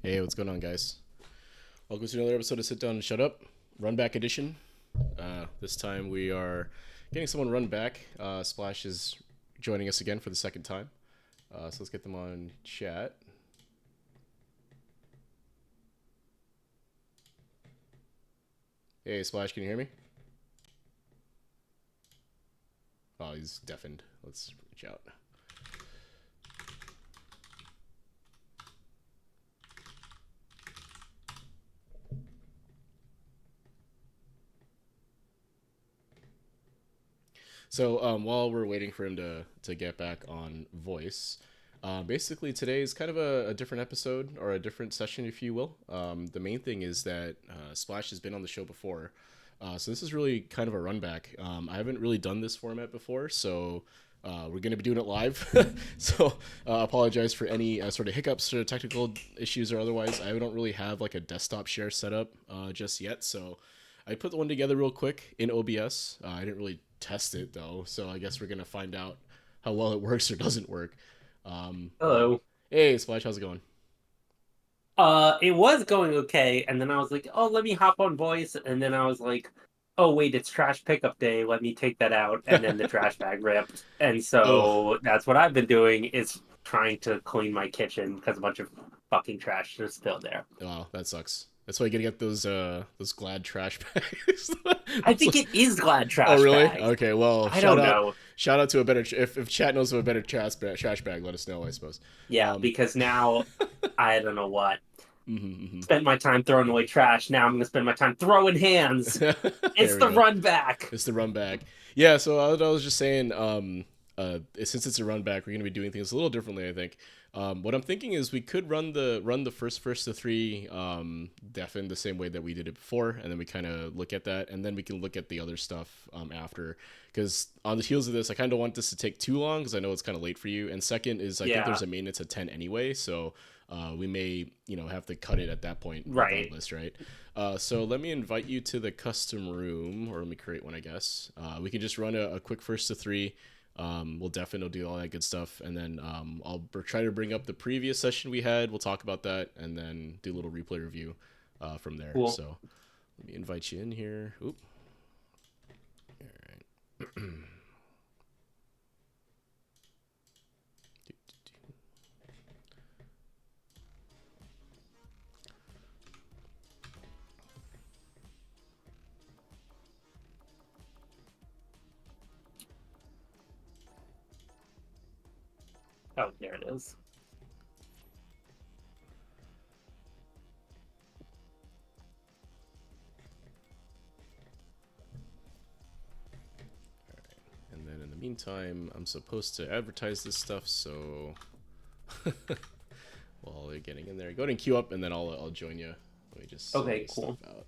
Hey, what's going on, guys? Welcome to another episode of Sit Down and Shut Up, Runback Edition. This time we are getting someone run back. Splash is joining us again for the second time. So let's get them on chat. Hey, Splash, can you hear me? Oh, he's deafened. Let's reach out. So while we're waiting for him to get back on voice, basically today is kind of a different episode or a different session, if you will. The main thing is that Splash has been on the show before. So this is really kind of a run back. I haven't really done this format before, so we're going to be doing it live. So apologize for any sort of hiccups or technical issues or otherwise. I don't really have like a desktop share set up just yet, so I put the one together real quick in OBS. I didn't really test it though, so I guess we're gonna find out how well it works or doesn't work. But Hello. hey, Splash, how's it going? It was going okay, and then I was like, "Oh, let me hop on voice," and then I was like, "Oh, wait, it's trash pickup day. Let me take that out." And then the trash bag ripped, and Oh, so that's what I've been doing is trying to clean my kitchen because a bunch of fucking trash is still there. wow, that sucks. That's why you gotta get those Glad trash bags. I think it is Glad Oh, trash really? bags. Okay, well, I don't know. shout out to a better if chat knows of a better trash bag, let us know. I suppose. Yeah, Um, because now I don't know what. mhm, Spent my time throwing away trash. Now I'm gonna spend my time throwing hands. there It's we the go. run back. It's the run back. Yeah, so I was just saying, since it's a run back, we're gonna be doing things a little differently. I think. What I'm thinking is we could run the first to three deafen the same way that we did it before, and then we kind of look at that, and then we can look at the other stuff after. Because on the heels of this, I kind of want this to take too long because I know it's kind of late for you. And second is I think Yeah, there's a maintenance at 10 anyway, so we may have to cut it at that point right. regardless, right? So let me invite you to the custom room, or let me create one, I guess. We can just run a quick first to three. We'll definitely do all that good stuff, and then I'll try to bring up the previous session we had. We'll talk about that, and then do a little replay review from there. Cool. So let me invite you in here. Oop. All right. Oh, there it is. And then in the meantime, I'm supposed to advertise this stuff, so while you're getting in there, go ahead and queue up, and then I'll join you. Let me just send Okay, this stuff cool. out.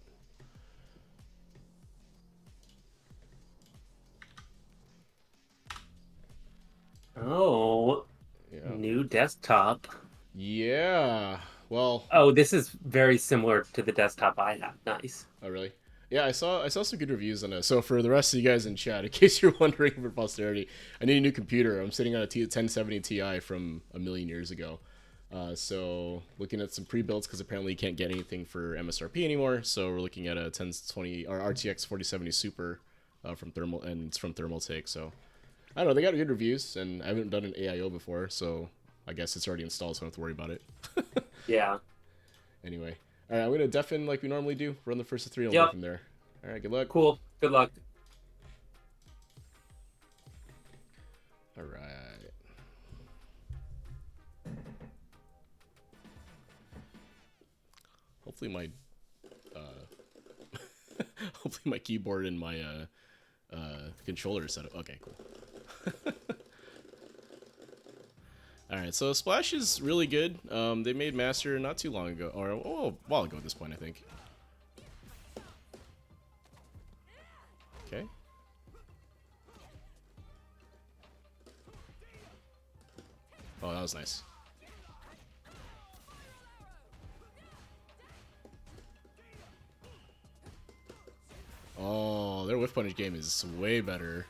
Oh, Yeah. new desktop. Yeah. Well, Oh, this is very similar to the desktop I have. Nice. oh really? Yeah, I saw some good reviews on it. So for the rest of you guys in chat, in case you're wondering for posterity, I need a new computer. I'm sitting on a 1070 Ti from a million years ago. So looking at some pre-builds because apparently you can't get anything for MSRP anymore. So we're looking at a 1020 or RTX 4070 Super from Thermal, and it's from Thermaltake. So I don't know. They got good reviews, and I haven't done an AIO before, so I guess it's already installed, so I don't have to worry about it. Yeah. Anyway, all right, I'm gonna deafen like we normally do. Run the first of three, and we'll go Yep. from there. All right, good luck. Cool. Good luck. All right. Hopefully my hopefully my keyboard and my controller is set up. Okay, cool. All right, so Splash is really good. They made Master not too long ago, or a while ago at this point, I think. Okay. Oh, that was nice. Oh, their whiff punish game is way better.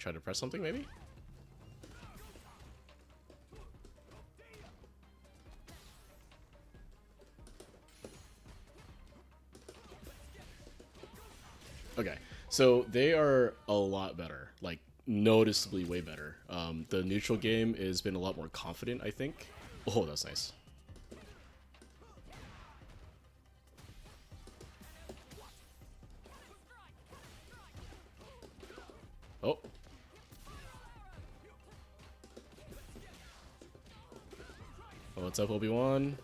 try to press something, maybe? Okay, so they are a lot better, like noticeably way better. The neutral game has been a lot more confident, I think. Oh, that's nice. Oh. Oh, what's up, Obi-Wan?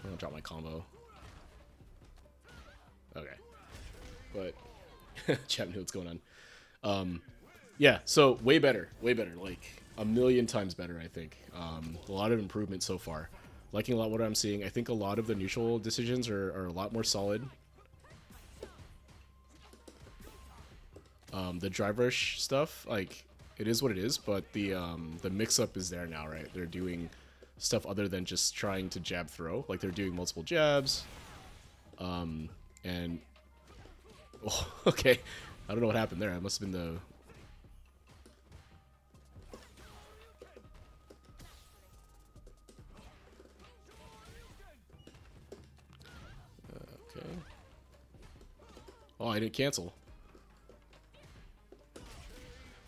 I'm gonna drop my combo. Okay. But chat knew what's going on. Yeah, so way better, like a million times better, I think. A lot of improvement so far. Liking a lot what I'm seeing. I think a lot of the neutral decisions are a lot more solid. The drive rush stuff, like, it is what it is, but the mix-up is there now, right? They're doing stuff other than just trying to jab throw. Like, they're doing multiple jabs. And... Oh, okay. I don't know what happened there. It must have been the... Okay. Oh, I didn't cancel.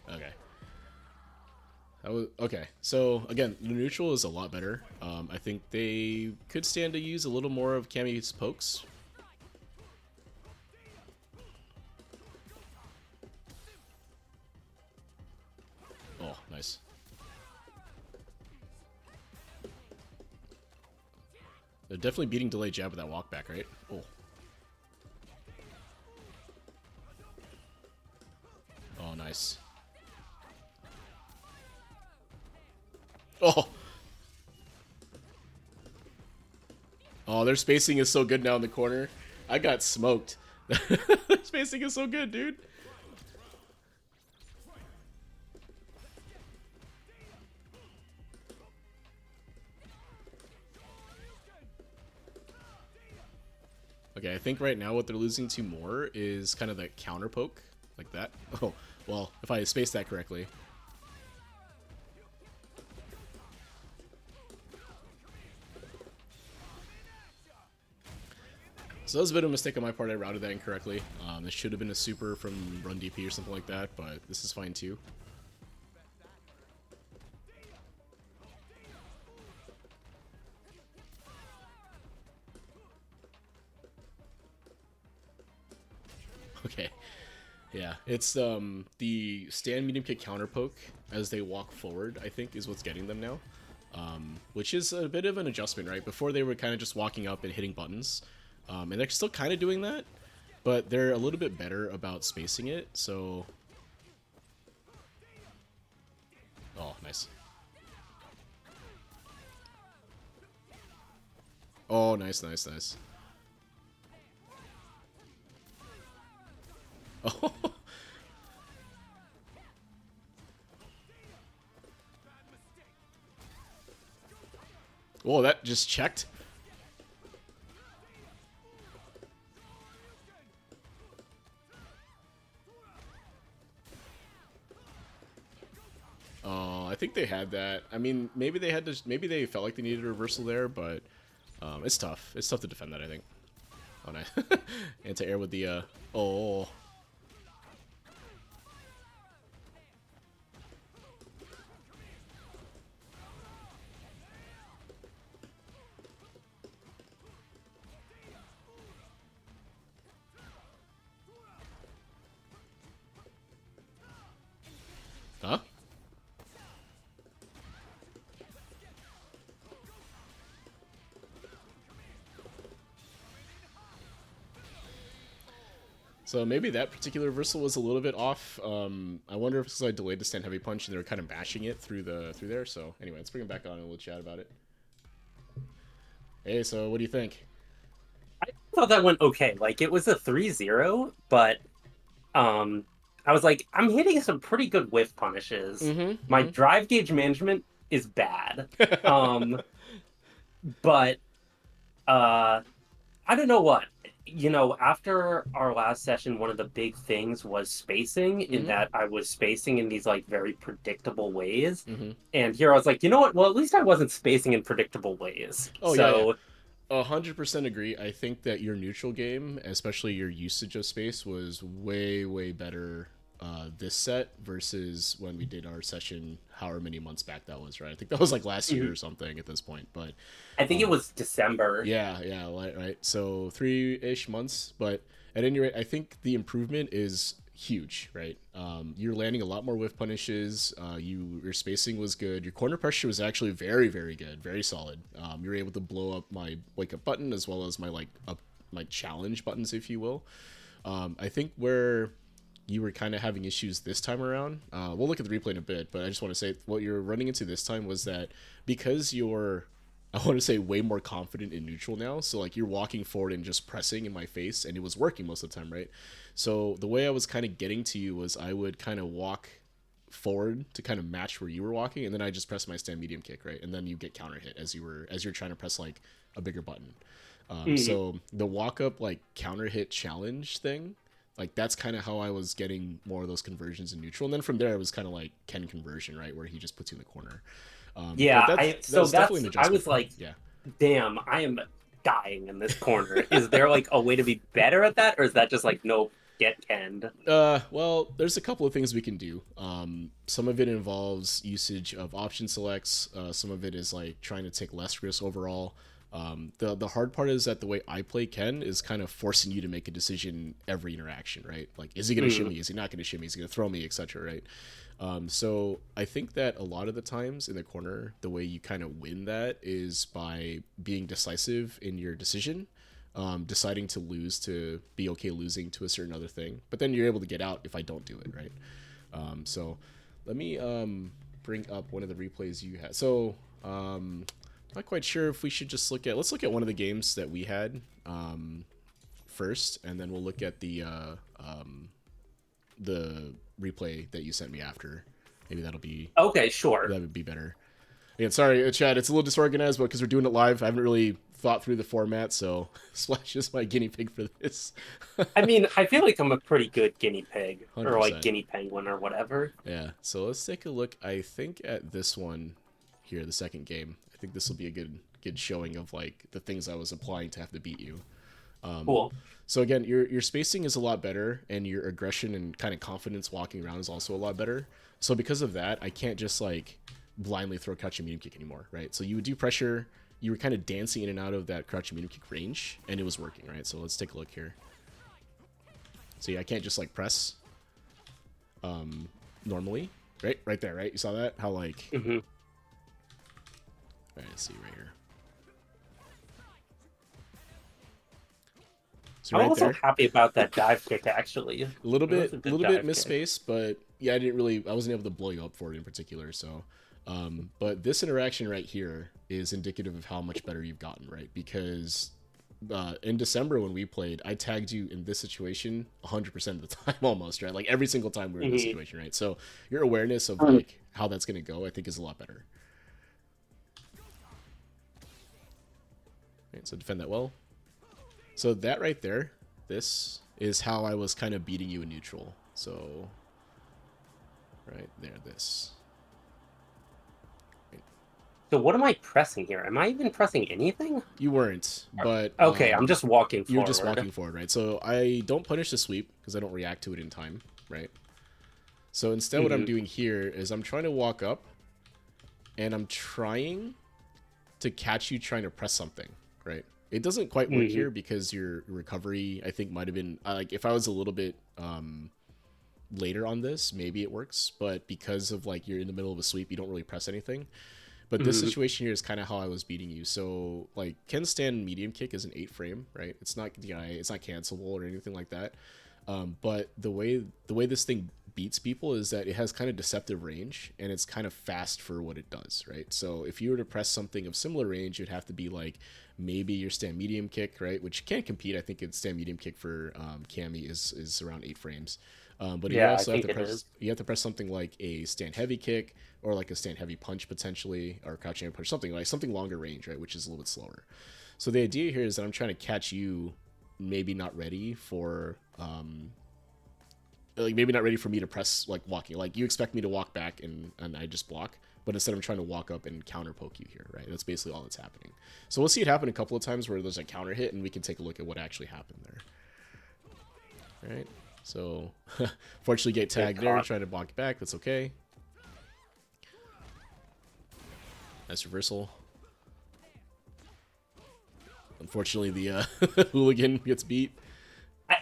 Okay. That was okay. So again, the neutral is a lot better. I think they could stand to use a little more of Cammy's pokes. Oh, nice. They're definitely beating delay jab with that walk back, right? Oh. Oh, nice. Oh. Oh, their spacing is so good now in the corner. I got smoked. Spacing is so good, dude. Okay, I think right now what they're losing to more is kind of that counter poke, like that. Oh, well, if I spaced that correctly. So that was a bit of a mistake on my part. I routed that incorrectly. This should have been a super from Run DP or something like that, but this is fine too. Okay. Yeah, it's the stand medium kick counter poke as they walk forward, I think, is what's getting them now. Which is a bit of an adjustment, right? Before they were kind of just walking up and hitting buttons. And they're still kind of doing that, but they're a little bit better about spacing it, so... Oh, nice. Oh, nice, nice, nice. Oh. Whoa, that just checked? Oh, I think they had that. I mean, maybe they had to. Maybe they felt like they needed a reversal there, but it's tough. It's tough to defend that, I think. Oh, nice. Anti-air with the. Oh. Huh? So maybe that particular reversal was a little bit off. I wonder if it's because I delayed the stand heavy punch and they were kind of bashing it through there. So anyway, let's bring him back on and we'll chat about it. Hey, so what do you think? I thought that went okay. Like, it was a 3-0, but I was like, I'm hitting some pretty good whiff punishes. My drive gauge management is bad. But Uh, I don't know what. After our last session, one of the big things was spacing, in Mm-hmm. that I was spacing in these like very predictable ways. Mm-hmm. And here I was like, you know what? Well, at least I wasn't spacing in predictable ways. Oh yeah, yeah. So, 100% agree. I think that your neutral game, especially your usage of space, was way, way better this set versus when we did our session however many months back that was, right? I think that was like last year mhm. or something at this point. But I think it um, was December. yeah, yeah, right. So 3-ish months. But at any rate, I think the improvement is huge, right? You're landing a lot more whiff punishes. Your spacing was good. Your corner pressure was actually very, very good, very solid. You were able to blow up my wake up button as well as my my challenge buttons, if you will. I think where you were kind of having issues this time around. We'll look at the replay in a bit, but I just want to say what you're running into this time was that because you're, I want to say, way more confident in neutral now. So like you're walking forward and just pressing in my face, and it was working most of the time, right? So the way I was kind of getting to you was I would kind of walk forward to kind of match where you were walking, and then I just press my stand medium kick, right? And then you get counter hit as you're trying to press like a bigger button. Mhm. So the walk up like counter hit challenge thing, like that's kind of how I was getting more of those conversions in neutral, and then from there it was kind of like Ken conversion, right, where he just puts you in the corner. But Yeah, that's I so that's definitely that's an I adjustment. was like, Yeah. damn, I am dying in this corner. Is there like a way to be better at that, or is that just like no, get canned? Well, there's a couple of things we can do. Some of it involves usage of option selects. Some of it is like trying to take less risk overall. The hard part is that the way I play Ken is kind of forcing you to make a decision every interaction, right? Like, is he going to Mm. shimmy? Is he not going to shimmy? Is he going to throw me, etc. Right? So I think that a lot of the times in the corner, the way you kind of win that is by being decisive in your decision, deciding to lose to be okay losing to a certain other thing. But then you're able to get out if I don't do it, right? So let me bring up one of the replays you had. So not quite sure if we should just let's look at one of the games that we had first, and then we'll look at the replay that you sent me after. Maybe Okay, sure. that would be better. Again, sorry, Chad, it's a little disorganized, but because we're doing it live, I haven't really thought through the format, so Splash is my guinea pig for this. I mean, I feel like I'm a pretty good guinea pig, or like 100%. guinea penguin or whatever. Yeah, so let's take a look, I think, at this one here, the second game. I think this will be a good showing of like the things I was applying to have to beat you. Cool. So again, your spacing is a lot better, and your aggression and kind of confidence walking around is also a lot better. So because of that, I can't just like blindly throw crouch and medium kick anymore, right? So you would do pressure, you were kind of dancing in and out of that crouch and medium kick range, and it was working, right? So let's take a look here. See, I can't just like press normally, right there, right? You saw that? How like, Hmm. all right, let's see right here. So I'm right also there, happy about that dive kick, actually. a little That was bit a a good little bit dive kick. misspaced, but yeah, I wasn't able to blow you up for it in particular. So but this interaction right here is indicative of how much better you've gotten, right? Because in December when we played, I tagged you in this situation 100% of the time almost, right? Like every single time we were in this Hmm. situation, right? So your awareness of like how that's going to go, I think is a lot better. Right, so defend that well. So that right there, this is how I was kind of beating you in neutral. So right there, this. Right. So what am I pressing here? Am I even pressing anything? You weren't, but Okay, I'm just walking you're just forward. walking forward, right? So I don't punish the sweep because I don't react to it in time, right? So instead, what I'm Hmm. doing here is I'm trying to walk up, and I'm trying to catch you trying to press something, right? It doesn't quite work Hmm. here because your recovery, I think, might have been like if I was a little bit later on this, maybe it works, but because of like you're in the middle of a sweep, you don't really press anything. But this Hmm. situation here is kind of how I was beating you. So like Ken stand medium kick is an 8 frame, right? It's not DI, it's not cancelable or anything like that. But the way this thing beats people is that it has kind of deceptive range and it's kind of fast for what it does, right? So if you were to press something of similar range, it'd have to be like maybe your stand medium kick, right? Which can compete. I think its stand medium kick for Cammy is around 8 frames. But Yeah, I think it is. you have to press something like a stand heavy kick or like a stand heavy punch potentially, or crouching punch, something longer range, right? Which is a little bit slower. So the idea here is that I'm trying to catch you, maybe not ready for like maybe not ready for me to press like walking. Like you expect me to walk back and I just block, but instead I'm trying to walk up and counter poke you here, right? That's basically all that's happening. So we'll see it happen a couple of times where there's a counter hit and we can take a look at what actually happened there. All right. So fortunately get tagged there, trying to block back. That's okay. Nice reversal. Unfortunately, the hooligan gets beat.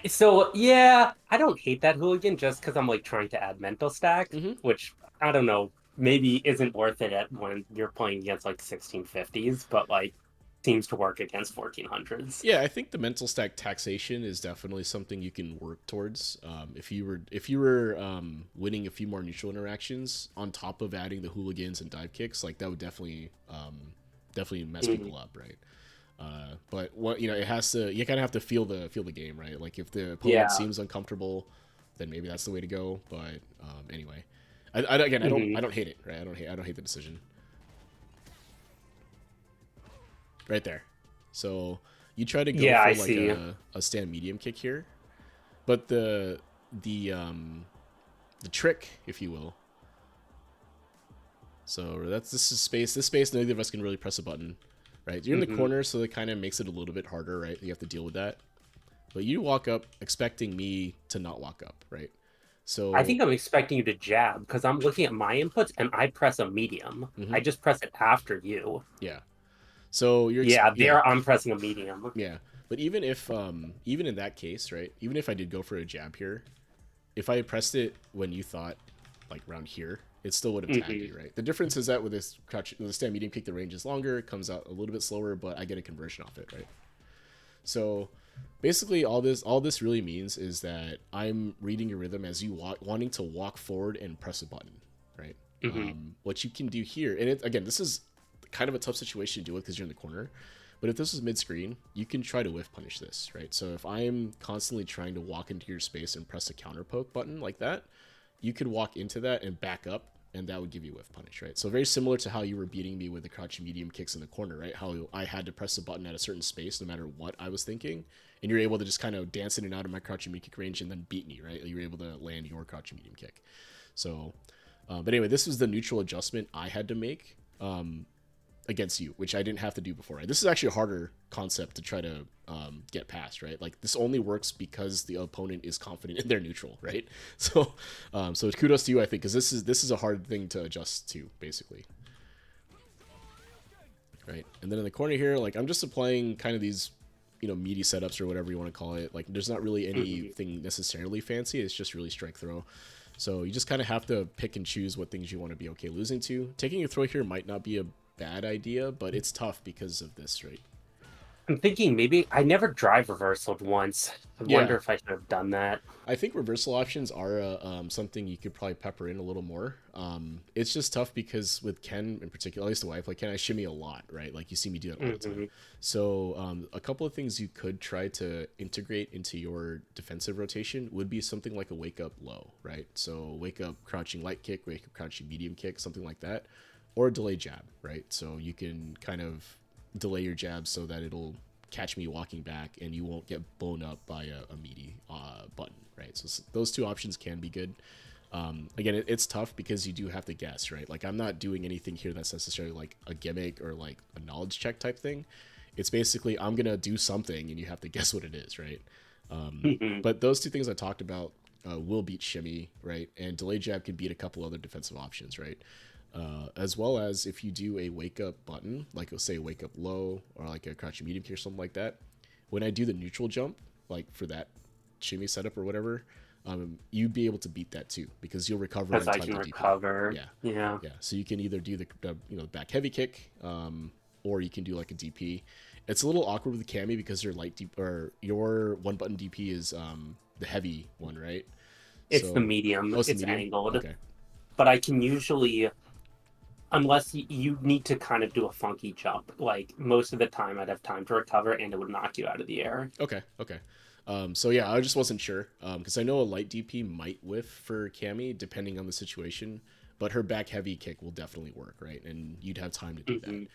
So yeah, I don't hate that hooligan just because I'm like trying to add mental stack, which I don't know, maybe isn't worth it at when you're playing against like 1650s, but like seems to work against 1400s. Yeah, I think the mental stack taxation is definitely something you can work towards. If you were winning a few more neutral interactions on top of adding the hooligans and dive kicks, like that would definitely mess people up, right? But what it has to, you kind of have to feel the game, right? Like if the opponent seems uncomfortable, then maybe that's the way to go. But anyway, again, I don't hate it, right? I don't hate the decision. Right there. So you try to go for like a stand medium kick here, but the trick, if you will. So this is space. This space, neither of us can really press a button. Right, you're in the corner, so it kind of makes it a little bit harder, right? You have to deal with that. But you walk up expecting me to not walk up, right? So I think I'm expecting you to jab because I'm looking at my inputs and I press a medium. I just press it after you. Yeah. So you're I'm pressing a medium. Yeah, but even if even in that case, right? Even if I did go for a jab here, if I had pressed it when you thought like around here, it still would have tagged me, right? The difference is that with this crouch, with the stand medium kick, the range is longer, it comes out a little bit slower, but I get a conversion off it, right? So basically all this really means is that I'm reading your rhythm as you wanting to walk forward and press a button, right? What you can do here, and again, this is kind of a tough situation to deal with because you're in the corner, but if this is mid-screen, you can try to whiff punish this, right? So if I'm constantly trying to walk into your space and press a counter poke button like that, you could walk into that and back up, and that would give you whiff punish, right? So very similar to how you were beating me with the crouching medium kicks in the corner, right? How I had to press a button at a certain space no matter what I was thinking, and you're able to just kind of dance in and out of my crouching medium kick range and then beat me, right? You're able to land your crouching medium kick. So, but anyway, this was the neutral adjustment I had to make against you, which I didn't have to do before, right? This is actually a harder concept to try to get past, right? Like this only works because the opponent is confident in their neutral, right? So so kudos to you, I think, because this is a hard thing to adjust to, basically. Right, and then in the corner here, like I'm just applying kind of these, meaty setups or whatever you want to call it. Like there's not really anything necessarily fancy. It's just really strike throw. So you just kind of have to pick and choose what things you want to be okay losing to. Taking a throw here might not be a bad idea, but it's tough because of this, right? I'm thinking maybe I never drive reversaled once. I wonder if I should have done that. I think reversal options are something you could probably pepper in a little more. It's just tough because with Ken in particular, at least the way I play Ken, I shimmy a lot, right? Like you see me do that all the time. So a couple of things you could try to integrate into your defensive rotation would be something like a wake up low, right? So wake up crouching light kick, wake up crouching medium kick, something like that, or a delay jab, right? So you can kind of delay your jab so that it'll catch me walking back and you won't get blown up by a meaty button, right? So those two options can be good. Again, it's tough because you do have to guess, right? Like I'm not doing anything here that's necessarily like a gimmick or like a knowledge check type thing. It's basically I'm gonna do something and you have to guess what it is, right? But those two things I talked about will beat shimmy, right? And delay jab can beat a couple other defensive options, right? As well as if you do a wake up button, like let's say wake up low or like a crouching medium kick or something like that, when I do the neutral jump, like for that shimmy setup or whatever, you'd be able to beat that too because you'll recover. Because I can recover. Yeah. So you can either do the back heavy kick, or you can do like a DP. It's a little awkward with the Cammy because your light DP or your one button DP is the heavy one, right? It's the medium. Oh, it's it's the medium? angled. Okay. But I can usually, unless you need to kind of do a funky jump, like most of the time I'd have time to recover and it would knock you out of the air. Okay. So yeah, I just wasn't sure because I know a light DP might whiff for Cammy depending on the situation, but her back heavy kick will definitely work, right? And you'd have time to do that.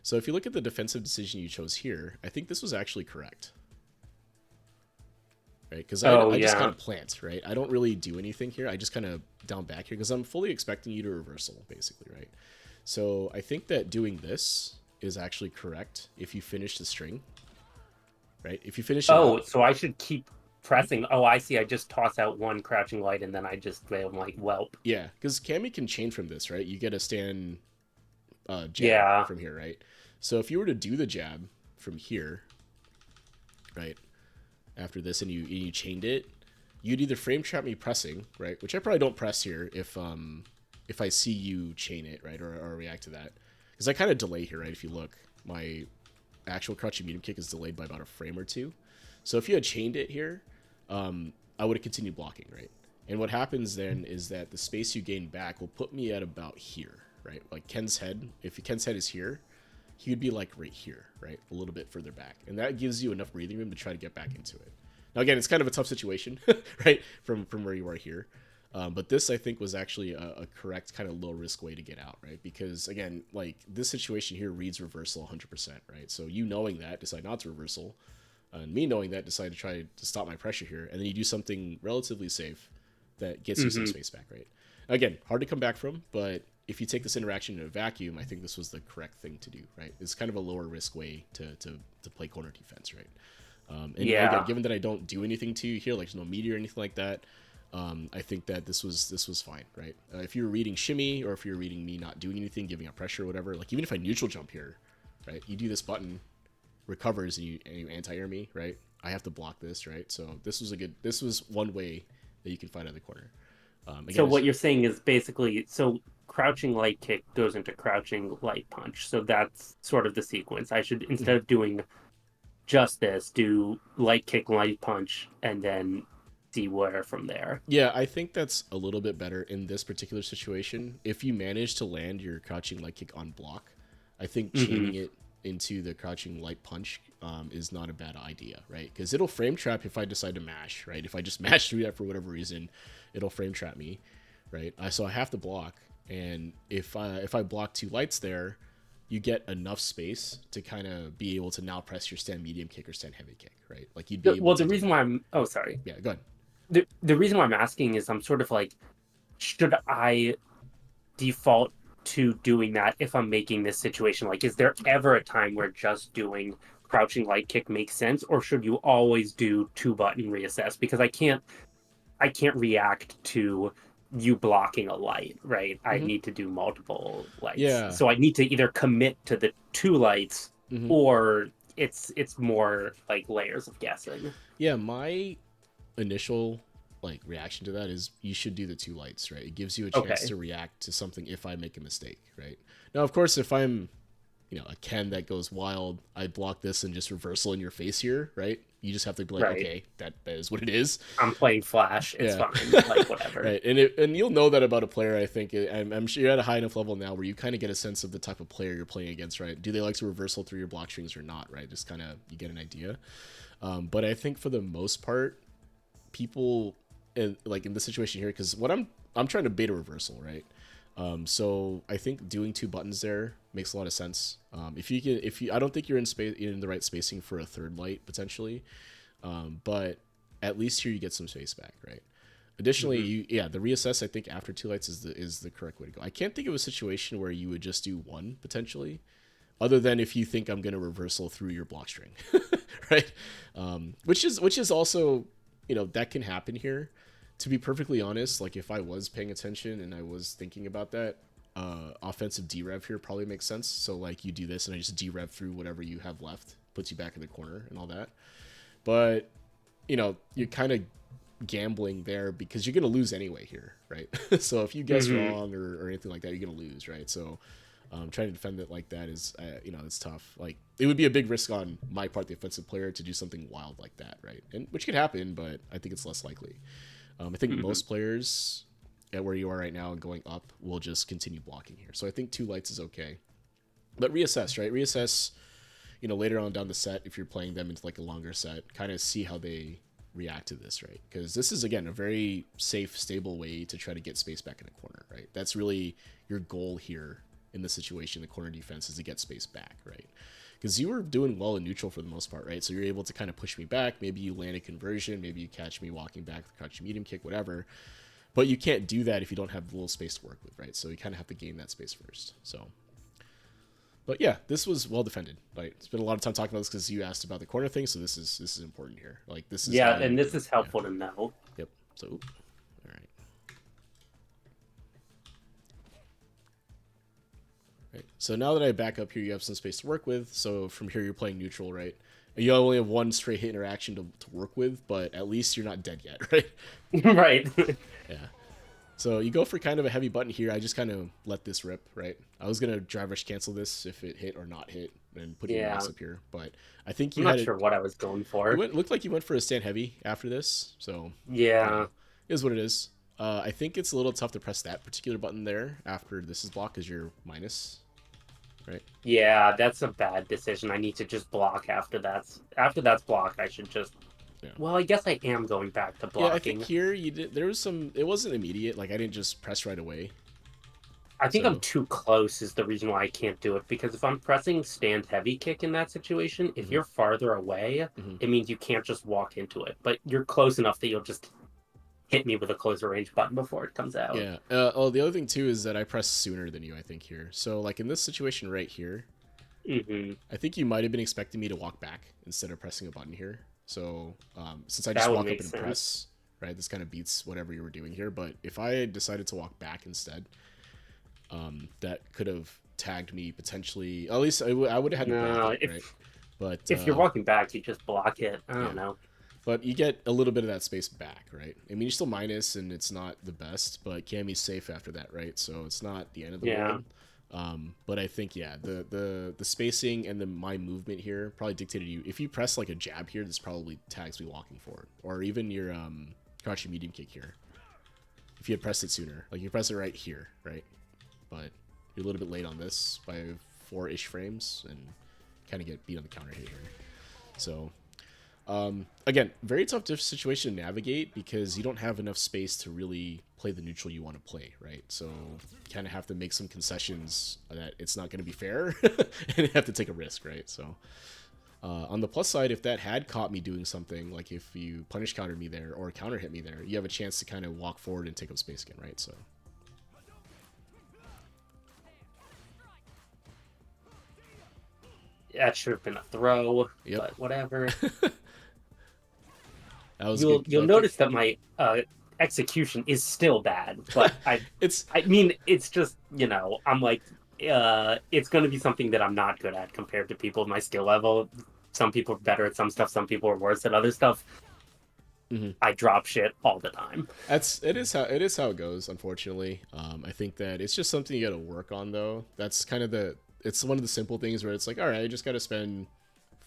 So if you look at the defensive decision you chose here, I think this was actually correct. Right? Because Oh I just kind yeah. of plant, right? I don't really do anything here. I just kind of down back here because I'm fully expecting you to reversal, basically, right? So I think that doing this is actually correct if you finish the string, right? If you finish it Oh, up, so I should keep pressing. Oh, I see. I just toss out one crouching light and then I just am like whelp. yeah, because Cammy can chain from this, right? You get a stand jab Yeah. from here, right? So if you were to do the jab from here, right, after this, and you chained it, you'd either frame trap me pressing, right, which I probably don't press here if I see you chain it, right, or react to that, because I kind of delay here, right? If you look, my actual crouching medium kick is delayed by about a frame or two. So if you had chained it here, I would have continued blocking, right? And what happens then is that the space you gain back will put me at about here, right? Like Ken's head, if Ken's head is here, he would be like right here, right? A little bit further back. And that gives you enough breathing room to try to get back into it. Now, again, it's kind of a tough situation, right? From where you are here. But this, I think, was actually a correct kind of low risk way to get out, right? Because, again, like this situation here reads reversal 100%, right? So you knowing that, decide not to reversal. And me knowing that, decide to try to stop my pressure here. And then you do something relatively safe that gets you some space back, right? Again, hard to come back from, but if you take this interaction in a vacuum, I think this was the correct thing to do, right? It's kind of a lower risk way to play corner defense, right? And again, Yeah. given that I don't do anything to you here, like there's no meteor or anything like that, I think that this was fine, right? If you're reading shimmy, or if you're reading me not doing anything, giving up pressure or whatever, like even if I neutral jump here, right? You do this button, recovers, and you anti-air me, right? I have to block this, right? So this was one way that you can fight out of the corner. So Again, what it's, you're saying is basically so crouching light kick goes into crouching light punch. So that's sort of the sequence. I should instead of doing just this, do light kick, light punch, and then see where from there. yeah, I think that's a little bit better in this particular situation. If you manage to land your crouching light kick on block, I think Hmm. chaining it into the crouching light punch is not a bad idea, right? Because it'll frame trap if I decide to mash, right? If I just mash through that for whatever reason, it'll frame trap me, right? So I have to block, and if I block two lights there, you get enough space to kind of be able to now press your stand medium kick or stand heavy kick, right? Like you'd be able Well, to the do reason that. why I'm oh sorry, Yeah, go ahead. the reason why I'm asking is I'm sort of like, should I default to doing that if I'm making this situation? Like, is there ever a time where just doing crouching light kick makes sense, or should you always do two button reassess? Because I can't react to you blocking a light, right? I Mm-hmm. need to do multiple lights. Yeah. So I need to either commit to the two lights Mm-hmm. or it's more like layers of guessing. Yeah, my initial like reaction to that is you should do the two lights, right? It gives you a chance Okay. to react to something if I make a mistake, right? Now, of course, if I'm, a Ken that goes wild, I block this and just reversal in your face here, right? You just have to be like, Right. okay, that is what it is. I'm playing Flash. It's Yeah. fine. Like whatever. Right. And you'll know that about a player, I think. I'm sure you're at a high enough level now where you kind of get a sense of the type of player you're playing against, right? Do they like to reversal through your block strings or not, right? Just kind of, you get an idea. But I think for the most part, people in this situation here, because what I'm trying to bait a reversal, right? So I think doing two buttons there makes a lot of sense. I don't think you're in the right spacing for a third light potentially, but at least here you get some space back, right? Additionally, Hmm. the reassess I think after two lights is the correct way to go. I can't think of a situation where you would just do one potentially, other than if you think I'm going to reversal through your block string, right? Which is also, that can happen here. To be perfectly honest, like if I was paying attention and I was thinking about that, offensive derev here probably makes sense. So like you do this and I just derev through whatever you have left, puts you back in the corner and all that. But you're kind of gambling there because you're gonna lose anyway here, right? So if you guess Hmm. wrong or anything like that, you're gonna lose, right? So trying to defend it like that is, it's tough. Like it would be a big risk on my part, the offensive player, to do something wild like that, right? And which could happen, but I think it's less likely. I think Hmm. most players at where you are right now and going up will just continue blocking here. So I think two lights is okay, but reassess, right? Reassess, later on down the set if you're playing them into like a longer set, kind of see how they react to this, right? Because this is again a very safe, stable way to try to get space back in the corner, right? That's really your goal here in this situation, the corner defense, is to get space back, right? Because you were doing well in neutral for the most part, right? So you're able to kind of push me back. Maybe you land a conversion. Maybe you catch me walking back, crouch medium kick, whatever. But you can't do that if you don't have a little space to work with, right? So you kind of have to gain that space first. So, but yeah, this was well defended. Like, spent a lot of time talking about this because you asked about the corner thing. So this is important here. Like, this is Yeah, and this is helpful to know. Yep. So, all right. Right. So now that I back up here, you have some space to work with. So from here, you're playing neutral, right? You only have one straight hit interaction to work with, but at least you're not dead yet, right? Right. Yeah. So you go for kind of a heavy button here. I just kind of let this rip, right? I was going to drive rush cancel this if it hit or not hit and put your ass up here. But I think you I'm not sure what I was going for. It looked like you went for a stand heavy after this. So yeah. It is what it is. I think it's a little tough to press that particular button there after this is blocked because you're minus. Right. Yeah, that's a bad decision. I need to just block after that's blocked. I should just. Yeah. Well, I guess I am going back to blocking. Yeah, I think here you did. There was some. It wasn't immediate. Like I didn't just press right away. I think I'm too close is the reason why I can't do it, because if I'm pressing stand heavy kick in that situation, if you're farther away, it means you can't just walk into it. But you're close enough that you'll just hit me with a closer range button before it comes out. Yeah. Oh, the other thing too is that I press sooner than you, I think, here. So like in this situation right here, I think you might have been expecting me to walk back instead of pressing a button here. So since I just walk up and press, right, this kind of beats whatever you were doing here. But if I had decided to walk back instead, that could have tagged me potentially. At least I would have had to block it, right? But if you're walking back, you just block it. I don't know. But you get a little bit of that space back, right? I mean, you're still minus, and it's not the best, but Cammy's safe after that, right? So it's not the end of the world. But I think, yeah, the spacing and my movement here probably dictated you. If you press like a jab here, this probably tags me walking forward, or even your crouching medium kick here. If you had pressed it sooner, like you press it right here, right? But you're a little bit late on this by 4-ish frames, and kind of get beat on the counter hit here. So. Again, very tough situation to navigate because you don't have enough space to really play the neutral you want to play, right? So you kind of have to make some concessions that it's not going to be fair and you have to take a risk, right? So on the plus side, if that had caught me doing something, like if you punish countered me there or counter hit me there, you have a chance to kind of walk forward and take up space again, right? So that should have been a throw, but whatever. You'll notice that my execution is still bad, but I mean, it's just, I'm like, it's going to be something that I'm not good at compared to people of my skill level. Some people are better at some stuff, some people are worse at other stuff. I drop shit all the time. It is how it goes, unfortunately. I think that it's just something you got to work on, though. That's kind of it's one of the simple things where it's like, all right, I just got to spend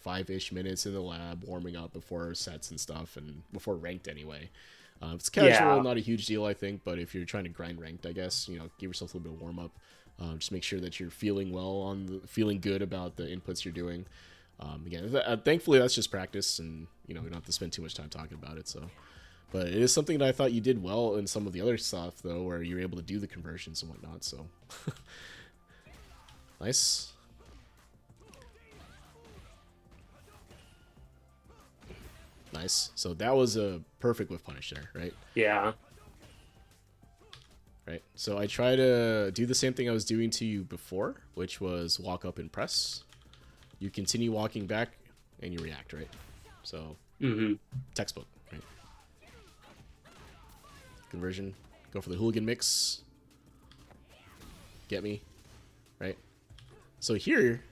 5-ish minutes in the lab warming up before sets and stuff, and before ranked anyway. It's casual, not a huge deal, I think, but if you're trying to grind ranked, I guess, give yourself a little bit of warm up. Just make sure that you're feeling feeling good about the inputs you're doing. Again, thankfully that's just practice, and we don't have to spend too much time talking about it. So, but it is something that I thought you did well in some of the other stuff, though, where you're able to do the conversions and whatnot. So, nice. Nice. So that was a perfect whiff punish there, right? Yeah. Right. So I try to do the same thing I was doing to you before, which was walk up and press. You continue walking back, and you react, right? So textbook, right? Conversion. Go for the hooligan mix. Get me, right? So here,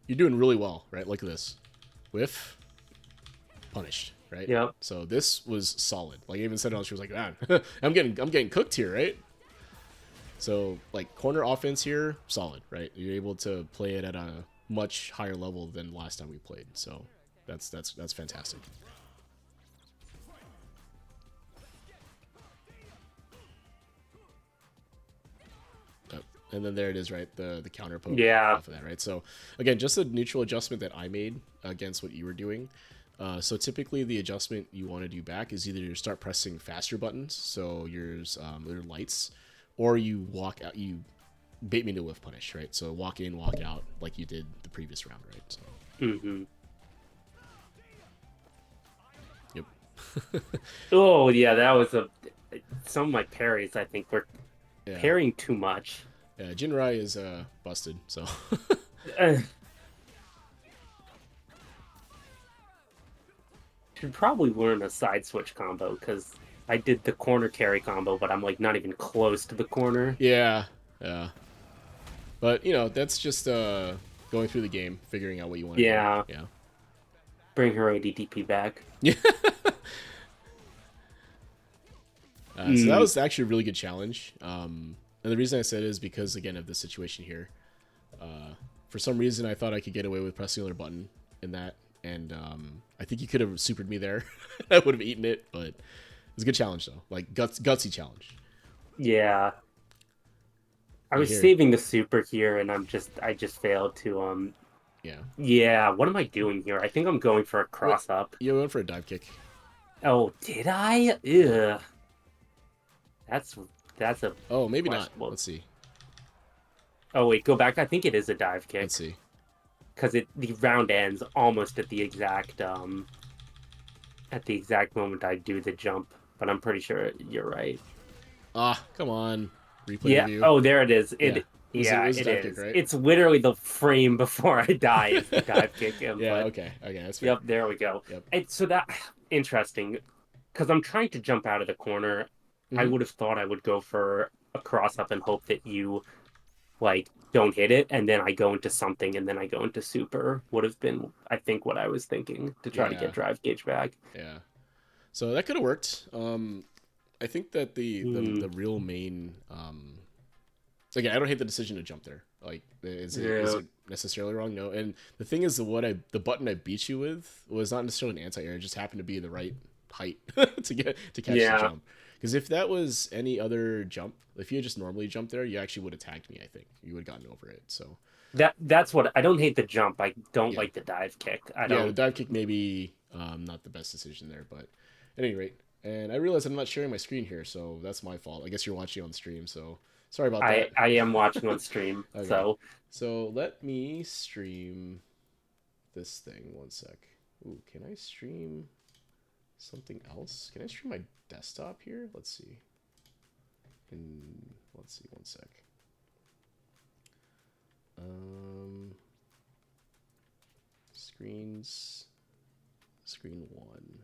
you're doing really well, right? Look at this. Whiff. Punished. Right? Yeah. So this was solid. Like I even said, she was like, man, I'm getting cooked here, right? So like corner offense here, solid, right? You're able to play it at a much higher level than last time we played. So that's fantastic. And then there it is, right? The counter poke off of that, right? So again, just a neutral adjustment that I made against what you were doing. So typically the adjustment you want to do back is either you start pressing faster buttons, so yours they're lights, or you walk out, you bait me to whiff punish, right? So walk in, walk out, like you did the previous round, right? So. Mm-hmm. Yep. Oh yeah, that was some of my parries. I think were Yeah. parrying too much. Yeah, Jinrai is busted, so. Should probably learn a side switch combo because I did the corner carry combo, but I'm like not even close to the corner. Yeah, yeah. But you know, that's just going through the game, figuring out what you want to do. Yeah, Yeah. bring her ADDP back. Yeah. So that Mm, was actually a really good challenge. And the reason I said it is because again of the situation here. For some reason, I thought I could get away with pressing another button in that, and I think you could have supered me there. I would have eaten it, but it was a good challenge though, like gutsy challenge. yeah, I And was here, saving the super here, and I just failed to yeah. Yeah, what am I doing here? I think I'm going for a cross up. You went for a dive kick. Oh, did I? Yeah. Ugh. That's that's a Oh, maybe not. questionable. Let's see. Oh wait, go back. I think it is a dive Let's kick see. because the round ends almost at the exact moment I do the jump. But I'm pretty sure you're right. Ah, come on. Replay Yeah. review. Oh, there it is. Yeah. It Yeah, was a it dive kick, is. right? It's literally the frame before I die is the dive kick Yeah. input. Okay. Okay. That's fair. Yep, there we go. Yep. So that interesting because I'm trying to jump out of the corner. I Mm-hmm. would have thought I would go for a cross up and hope that you like don't hit it, and then I go into something, and then I go into super. Would have been, I think, what I was thinking to try to Yeah. get drive gauge back. Yeah. So that could have worked. I think that the real main again, I don't hate the decision to jump there. Like, is Yeah. it necessarily wrong? No. And the thing is, the button I beat you with was not necessarily an anti-air. It just happened to be the right height to catch the Yeah. jump. Because if that was any other jump, if you had just normally jumped there, you actually would have tagged me. I think you would have gotten over it. So That's what I don't hate the jump. I don't yeah, like the dive kick. I yeah, the don't. dive kick maybe not the best decision there, but at any rate. And I realize I'm not sharing my screen here, so that's my fault. I guess you're watching on stream, so sorry about that. I am watching on stream, Okay. so So let me stream this thing. One sec. Ooh, can I stream something else? Can I stream my desktop here? Let's see. Let's see. One sec. Screens. Screen one.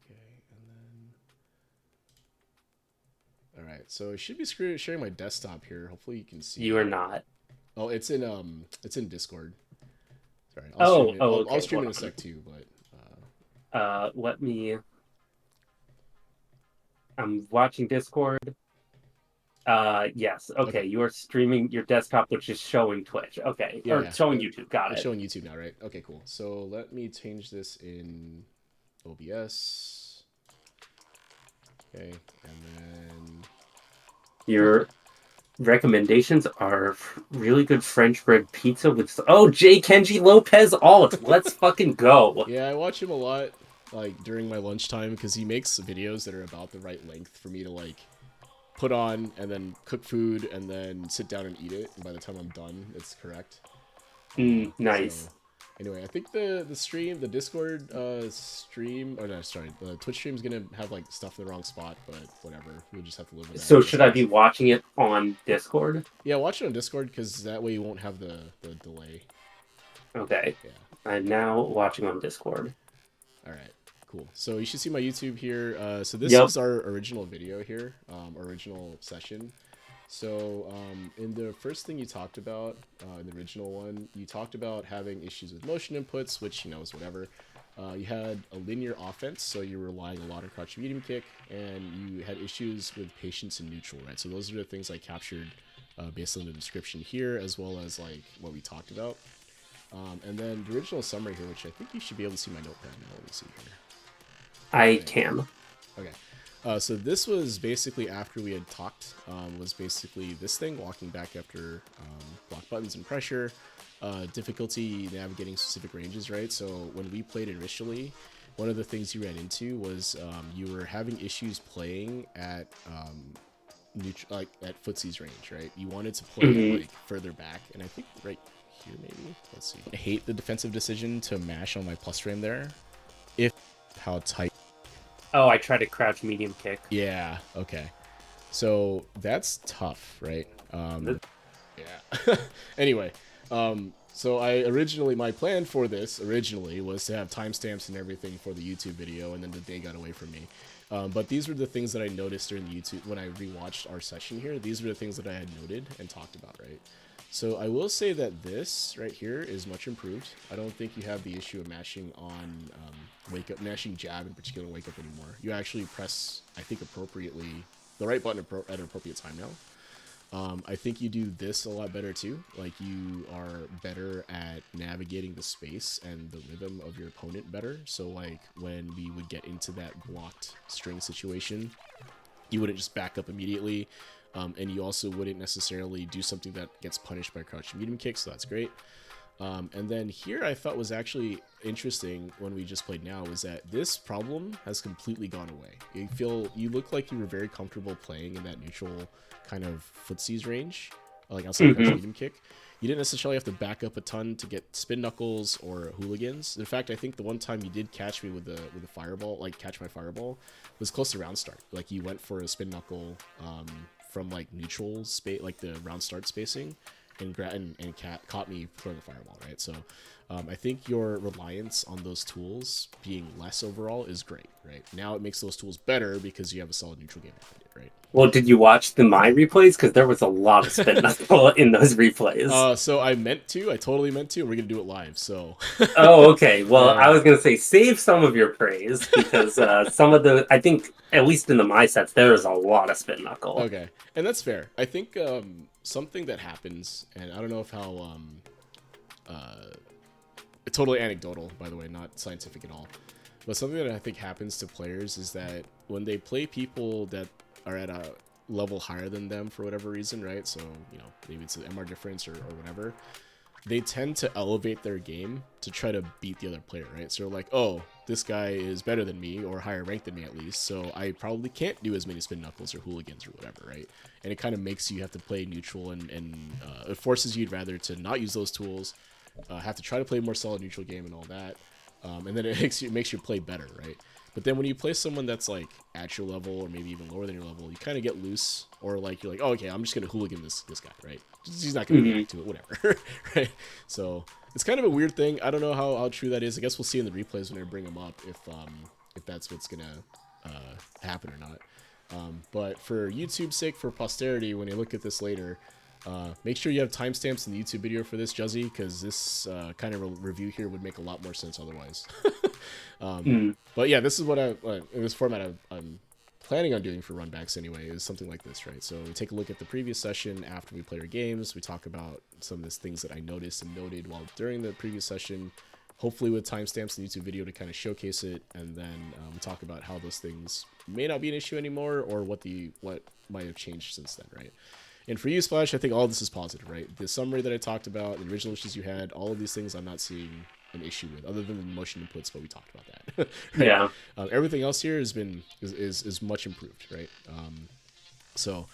Okay, and then. All right. So I should be sharing my desktop here. Hopefully you can see. you are not. Oh, it's in Discord. Sorry, I'll Oh, stream it. oh, I'll okay. stream it Hold in a on. sec too, but Let me. I'm watching Discord. Yes. Okay. okay. You are streaming your desktop, which is showing Twitch. Okay. Yeah, Or yeah. showing YouTube. Got It's it. showing YouTube now, right? Okay, cool. So let me change this in OBS. Okay, and then Your recommendations are really good French bread pizza with. Oh, J. Kenji Lopez alt. Let's fucking go. yeah, I watch him a lot, like during my lunchtime, because he makes videos that are about the right length for me to like put on and then cook food and then sit down and eat it. And by the time I'm done, it's correct. Nice. So anyway, I think the stream, the Discord stream, or no, sorry, the Twitch stream is gonna have like stuff in the wrong spot, but whatever. We'll just have to live with that. So should I be watching it on Discord? Yeah, watch it on Discord because that way you won't have the delay. Okay. Yeah. I'm now watching on Discord. All right. Cool. So you should see my YouTube here. So this Yep. is our original video here, original session. So in the first thing you talked about, in the original one, you talked about having issues with motion inputs, which, you know, is whatever. You had a linear offense, so you were relying a lot on crouch medium kick, and you had issues with patience and neutral, right? So those are the things I captured based on the description here, as well as like what we talked about. And then the original summary here, which I think you should be able to see my notepad now. Let me see here. I can. Okay. So this was basically after we had talked, was basically this thing, walking back after block buttons and pressure, difficulty navigating specific ranges, right? So when we played initially, one of the things you ran into was you were having issues playing at like at footsie's range, right? You wanted to play it Mm-hmm. like further back, and I think right here maybe. Let's see. I hate the defensive decision to mash on my plus frame there. If how tight. Oh, I tried to crouch medium kick. Yeah. Okay. So that's tough, right? Th- Yeah. Anyway, so my plan for this originally was to have timestamps and everything for the YouTube video, and then the day got away from me. But these were the things that I noticed during the YouTube when I rewatched our session here. These were the things that I had noted and talked about, right? So I will say that this right here is much improved. I don't think you have the issue of mashing on mashing jab in particular wake up anymore. You actually press, I think, appropriately the right button at an appropriate time now. I think you do this a lot better too. Like you are better at navigating the space and the rhythm of your opponent better. So like when we would get into that blocked string situation, you wouldn't just back up immediately. And you also wouldn't necessarily do something that gets punished by crouch medium kick. So that's great. And then here I thought was actually interesting when we just played now is that this problem has completely gone away. You look like you were very comfortable playing in that neutral kind of footsies range, like outside crouch medium kick. You didn't necessarily have to back up a ton to get spin knuckles or hooligans. In fact, I think the one time you did catch me with the fireball, like catch my fireball, was close to round start. Like you went for a spin knuckle from like neutral space, like the round start spacing, and caught me throwing the fireball, right? So I think your reliance on those tools being less overall is great, right? Now it makes those tools better because you have a solid neutral game behind it, right? Well, did you watch my replays? Because there was a lot of spin knuckle in those replays. So I totally meant to, and we're gonna do it live, so. Oh, okay. Well, I Yeah. was gonna say save some of your praise because some of the I think at least in the my sets there is a lot of spin knuckle. Okay, and that's fair. I think something that happens, and I don't know if how totally anecdotal, by the way, not scientific at all. But something that I think happens to players is that when they play people that are at a level higher than them for whatever reason, right? So, maybe it's an MR difference or whatever. They tend to elevate their game to try to beat the other player, right? So they're like, oh, this guy is better than me or higher ranked than me at least, so I probably can't do as many spin knuckles or hooligans or whatever, right? And it kind of makes you have to play neutral and it forces you rather to not use those tools, have to try to play a more solid neutral game and all that, and then it makes you play better, right? But then when you play someone that's like at your level or maybe even lower than your level, you kind of get loose, or like you're like, oh, okay, I'm just gonna hooligan this guy, right? He's not gonna react to it, whatever, right? So it's kind of a weird thing. I don't know how true that is. I guess we'll see in the replays when I bring them up if that's what's gonna happen or not. But for YouTube's sake, for posterity, when you look at this later, make sure you have timestamps in the YouTube video for this, Juzzy, because this kind of review here would make a lot more sense otherwise. But yeah, this is what in this format I'm planning on doing for runbacks anyway, is something like this, right? So we take a look at the previous session after we play our games. We talk about some of these things that I noticed and noted while during the previous session, hopefully with timestamps in the YouTube video to kind of showcase it, and then we talk about how those things may not be an issue anymore or what might have changed since then, right? And for you, Splash, I think all of this is positive, right? The summary that I talked about, the original issues you had, all of these things I'm not seeing an issue with, other than the motion inputs, but we talked about that. Right? Yeah. Everything else here is much improved, right? So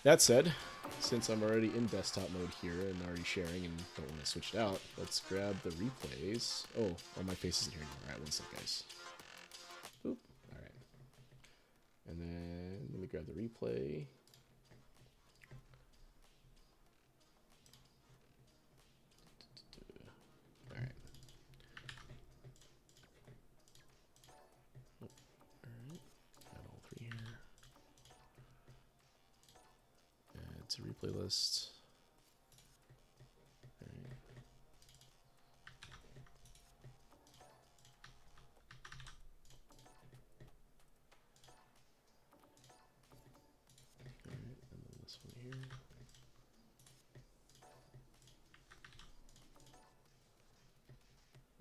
that said, since I'm already in desktop mode here and already sharing and don't want to switch it out, let's grab the replays. Oh, my face isn't here anymore. All right, one sec, guys. Oop. All right. And then let me grab the replay. All right. Got all three here. Add to replay list. All right. All right, and then this one here.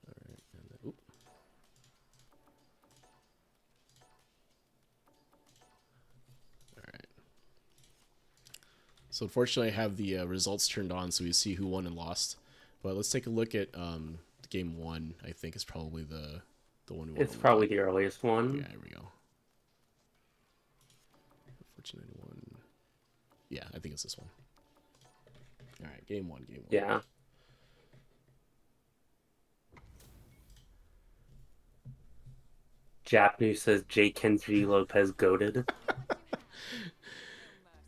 All right, and then oop. All right. So unfortunately, I have the results turned on, so we see who won and lost. But let's take a look at game one. I think is probably the one we want It's to look probably at. the earliest one. Yeah, here we go. 1491. gets this one. All right, game one. Yeah. Japanese says J. Kenji Lopez goated.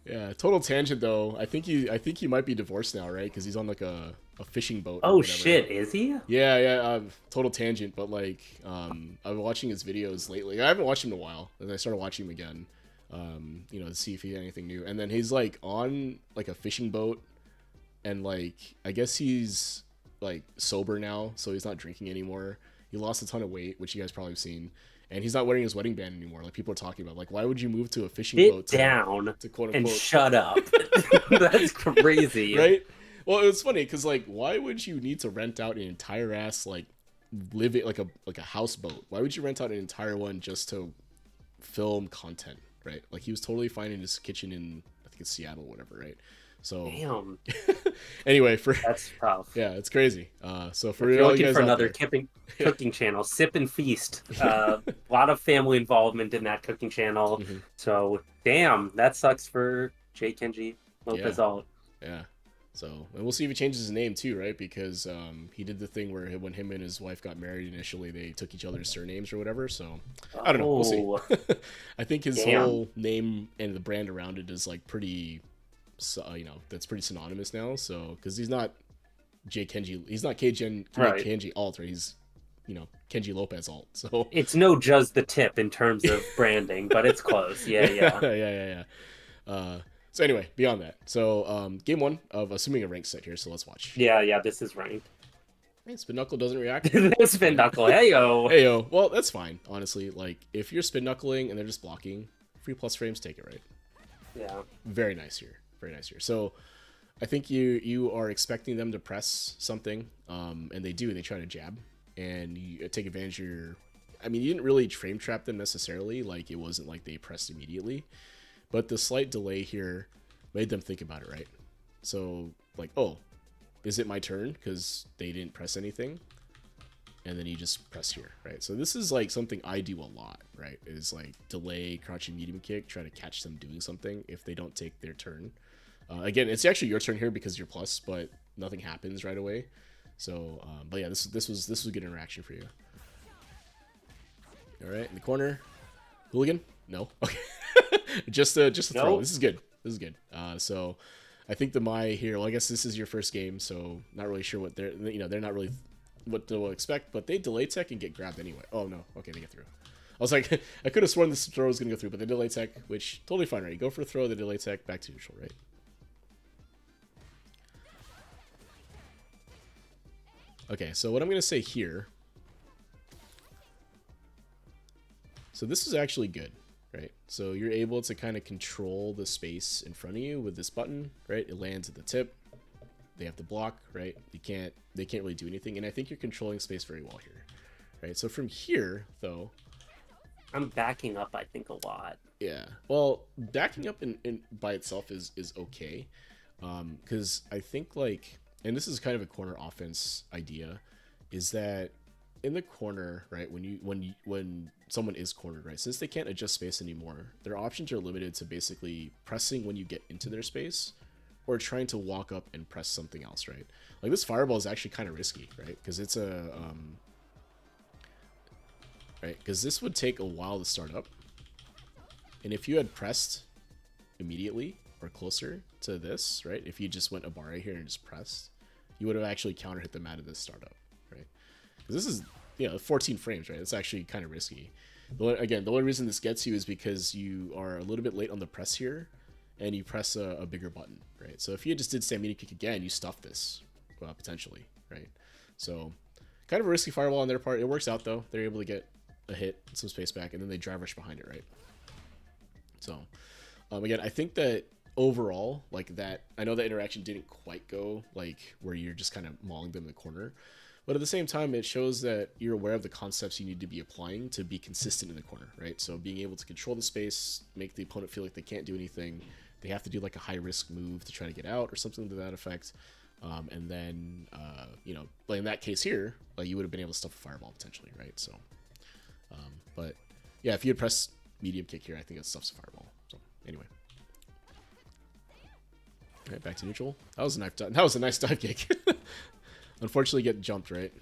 Yeah, total tangent though. I think he might be divorced now, right? Because he's on like a fishing boat or Oh whatever. shit, is he? Yeah. Total tangent, but like, I've been watching his videos lately. I haven't watched him in a while, and I started watching him again. To see if he had anything new. And then he's like on like a fishing boat, and like I guess he's like sober now, so he's not drinking anymore. He lost a ton of weight, which you guys probably have seen, and he's not wearing his wedding band anymore. Like people are talking about, like, why would you move to a fishing boat Sit down to quote and unquote shut up. That's crazy. right? Well, it was funny because like, why would you need to rent out an entire ass like live it like a houseboat? Why would you rent out an entire one just to film content, right? Like he was totally fine in his kitchen in I think it's Seattle, or whatever, right? So Damn, anyway, that's tough. yeah, it's crazy. So for If you're all you looking guys for out another there, cooking channel, Sip and Feast. A lot of family involvement in that cooking channel. Mhm. So, damn, that sucks for J. Kenji Yeah. Lopez Alt. Yeah. So, and we'll see if he changes his name too, right? Because he did the thing where when him and his wife got married initially, they took each other's surnames or whatever. So, I don't know. We'll see. I think his whole name and the brand around it is like pretty, that's pretty synonymous now. So, because he's not he's not Kenji Alt, right? He's, Kenji Lopez Alt. So it's no just the tip in terms of branding, but it's close. Yeah. yeah. So anyway, beyond that, so game one of assuming a ranked set here. So let's watch. Yeah. This is ranked. Hey, Spin Knuckle doesn't react. Spin Knuckle. Hey yo. Hey yo. Well, that's fine. Honestly, like if you're spin knuckling and they're just blocking, free plus frames, take it, right? Yeah. Very nice here. Very nice here. So I think you are expecting them to press something, and they do. They try to jab, and you take advantage of your. I mean, you didn't really frame trap them necessarily. Like it wasn't like they pressed immediately. But the slight delay here made them think about it, right? So, like, oh, is it my turn? Because they didn't press anything. And then you just press here, right? So this is, like, something I do a lot, right? Is, like, delay, crouching medium kick, try to catch them doing something if they don't take their turn. Again, it's actually your turn here because you're plus, but nothing happens right away. So, but yeah, this was a good interaction for you. All right, in the corner. Hooligan? No. Okay. just a throw. Nope. This is good. So I think the Mai here, well, I guess this is your first game, so not really sure what they're not really what they'll expect, but they delay tech and get grabbed anyway. Oh no. Okay, they get through. I was like, I could have sworn this throw was going to go through, but they delay tech, which totally fine, right? You go for a throw, the delay tech, back to neutral, right? Okay, so what I'm going to say here. So this is actually good. Right, so you're able to kind of control the space in front of you with this button, right? It lands at the tip. They have to block, right? They can't really do anything, and I think you're controlling space very well here, right? So from here, though, I'm backing up, I think, a lot. Yeah, well, backing up in by itself is okay, because I think like, and this is kind of a corner offense idea, is that in the corner, right, when someone is cornered, right, since they can't adjust space anymore, their options are limited to basically pressing when you get into their space or trying to walk up and press something else, right? Like this fireball is actually kind of risky, right? Because it's a right, because this would take a while to start up, and if you had pressed immediately or closer to this, right, if you just went Abare here and just pressed, you would have actually counter hit them out of this startup, right? Because this is 14 frames, right? It's actually kind of risky. Again, the only reason this gets you is because you are a little bit late on the press here, and you press a bigger button, right? So if you just did stand medium kick again, you stuff this potentially, right? So kind of a risky fireball on their part. It works out though. They're able to get a hit, some space back, and then they drive rush behind it, right? So again, I think that overall, like that, I know that interaction didn't quite go like where you're just kind of mauling them in the corner. But at the same time, it shows that you're aware of the concepts you need to be applying to be consistent in the corner, right? So being able to control the space, make the opponent feel like they can't do anything. They have to do like a high-risk move to try to get out or something to that effect. And then, like in that case here, like you would have been able to stuff a fireball potentially, right? So, but yeah, if you had pressed medium kick here, I think it stuffs a fireball. So anyway. All right, back to neutral. That was a nice dive kick. Unfortunately, get jumped, right?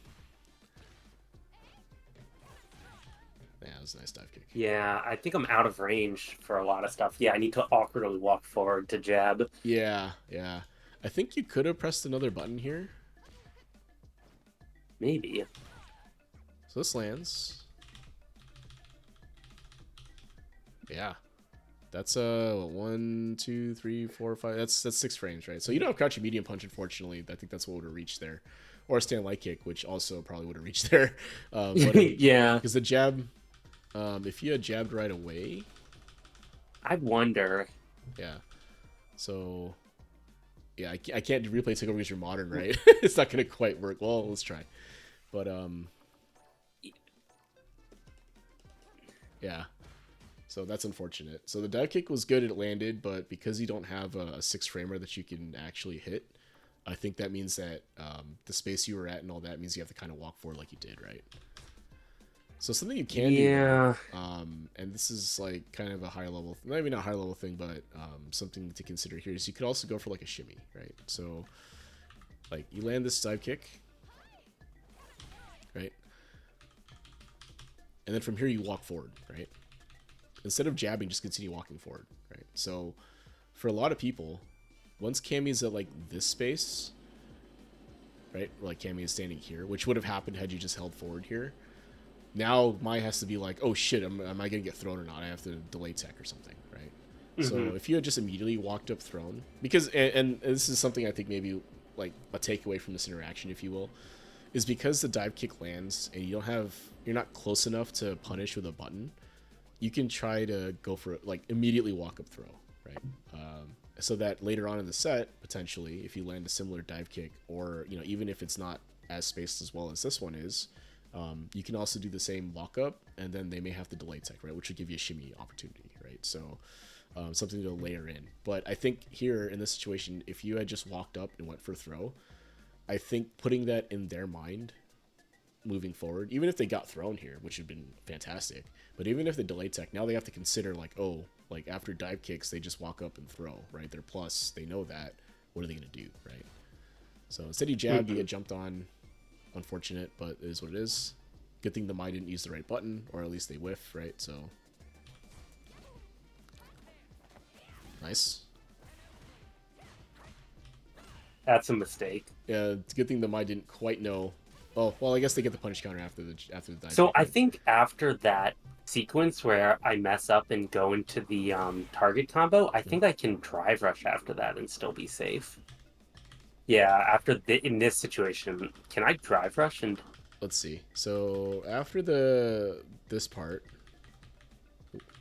Yeah, that was a nice dive kick. Yeah, I think I'm out of range for a lot of stuff. Yeah, I need to awkwardly walk forward to jab. Yeah, yeah. I think you could have pressed another button here. Maybe. So this lands. Yeah. That's 1, 2, 3, 4, 5. That's 6 frames, right? So you don't have crouching medium punch, unfortunately. I think that's what would have reached there, or a stand light kick, which also probably would have reached there. Yeah, because the jab, if you had jabbed right away, I wonder. yeah. So yeah, I can't replay takeover because you're modern, right? It's not gonna quite work. Well, let's try. But yeah. So that's unfortunate. So the dive kick was good, it landed, but because you don't have a 6-framer that you can actually hit, I think that means that the space you were at and all that means you have to kind of walk forward like you did, right? So something you can do, though, and this is like kind of a higher level, maybe not high level thing, but something to consider here is you could also go for like a shimmy, right? So like you land this dive kick, right? And then from here you walk forward, right? Instead of jabbing, just continue walking forward, right? So for a lot of people, once Cammy's at like this space, right, like Cammy is standing here, which would have happened had you just held forward here. Now Mai has to be like, oh shit, am I gonna get thrown or not? I have to delay tech or something, right? So if you had just immediately walked up thrown, because and this is something I think maybe like a takeaway from this interaction, if you will, is because the dive kick lands and you're not close enough to punish with a button. You can try to go for like immediately walk up throw, right? So that later on in the set, potentially, if you land a similar dive kick, or even if it's not as spaced as well as this one is, you can also do the same walk up, and then they may have to delay tech, right? Which would give you a shimmy opportunity, right? So something to layer in. But I think here in this situation, if you had just walked up and went for throw, I think putting that in their mind moving forward, even if they got thrown here, which would have been fantastic, but even if they delay tech, now they have to consider like, oh, like after dive kicks, they just walk up and throw, right? They're plus, they know that. What are they going to do, right? So instead you jab, you get jumped on. Unfortunate, but it is what it is. Good thing the Mai didn't use the right button, or at least they whiff, right? So nice. That's a mistake. Yeah, it's a good thing the Mai didn't quite know. Oh, well, I guess they get the punish counter after the dive. So I think after that sequence where I mess up and go into the target combo, I think I can drive rush after that and still be safe. Yeah, in this situation, can I drive rush and? Let's see. So after this part,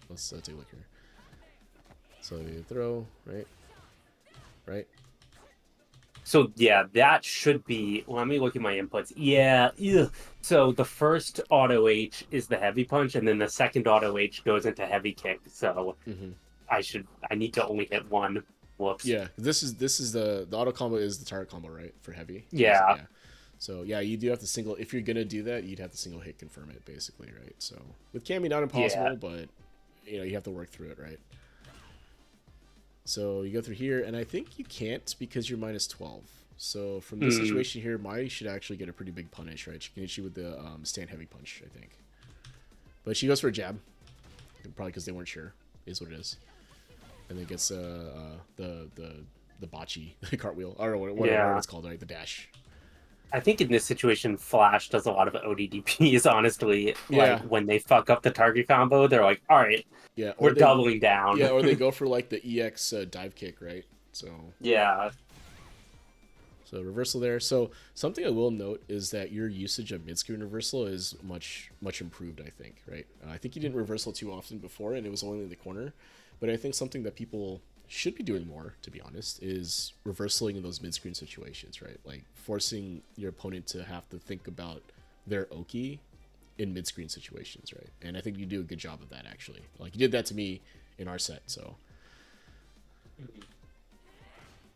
let's take a look here. So you throw, right. So yeah, that should be. Let me look at my inputs. Yeah. Ugh. So the first auto H is the heavy punch, and then the second auto H goes into heavy kick. So I need to only hit one. Whoops. Yeah, this is the auto combo is the target combo, right, for heavy. Yeah. So yeah, you do have to single. If you're gonna do that, you'd have to single hit confirm it, basically, right? So with Cammy, not impossible, but you have to work through it, right? So you go through here, and I think you can't because you're minus 12. So from this situation here, Mai should actually get a pretty big punish, right? She can hit you with the stand heavy punch, I think. But she goes for a jab, probably because they weren't sure. Is what it is. And then gets the bocce cartwheel, or whatever it's called, right? The dash. I think in this situation, Flash does a lot of ODDPs, honestly. Like, when they fuck up the target combo, they're like, all right, we're doubling down. Yeah, or they go for, like, the EX dive kick, right? So yeah. So reversal there. So something I will note is that your usage of mid-screen reversal is much improved, I think, right? I think you didn't reversal too often before, and it was only in the corner. But I think something that people should be doing more, to be honest, is reversaling in those mid-screen situations, right? Like forcing your opponent to have to think about their Oki in mid-screen situations, right? And I think you do a good job of that, actually. Like you did that to me in our set, so.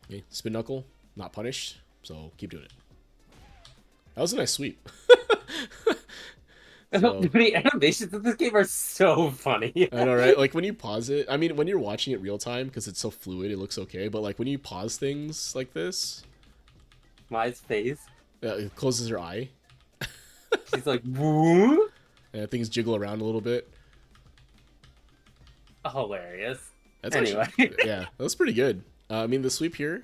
Okay, spin knuckle, not punished, so keep doing it. That was a nice sweep. So The animations of this game are so funny. I know, right? Like when you pause it, I mean, when you're watching it real time because it's so fluid, it looks okay. But like when you pause things like this, My face. it closes her eye, She's like, woo? and things jiggle around a little bit. Hilarious. That's Anyway. actually, yeah, that was pretty good. I mean, the sweep here.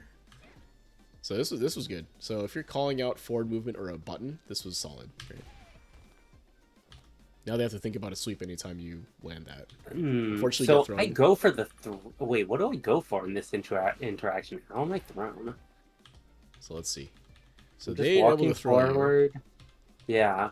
So this was good. So if you're calling out forward movement or a button, this was solid. Right? Now they have to think about a sweep anytime you land that. Unfortunately, So get thrown. I go for the wait. What do I go for in this interaction? How am I thrown? So let's see. So I'm just they are able walking to throw forward. you. Yeah.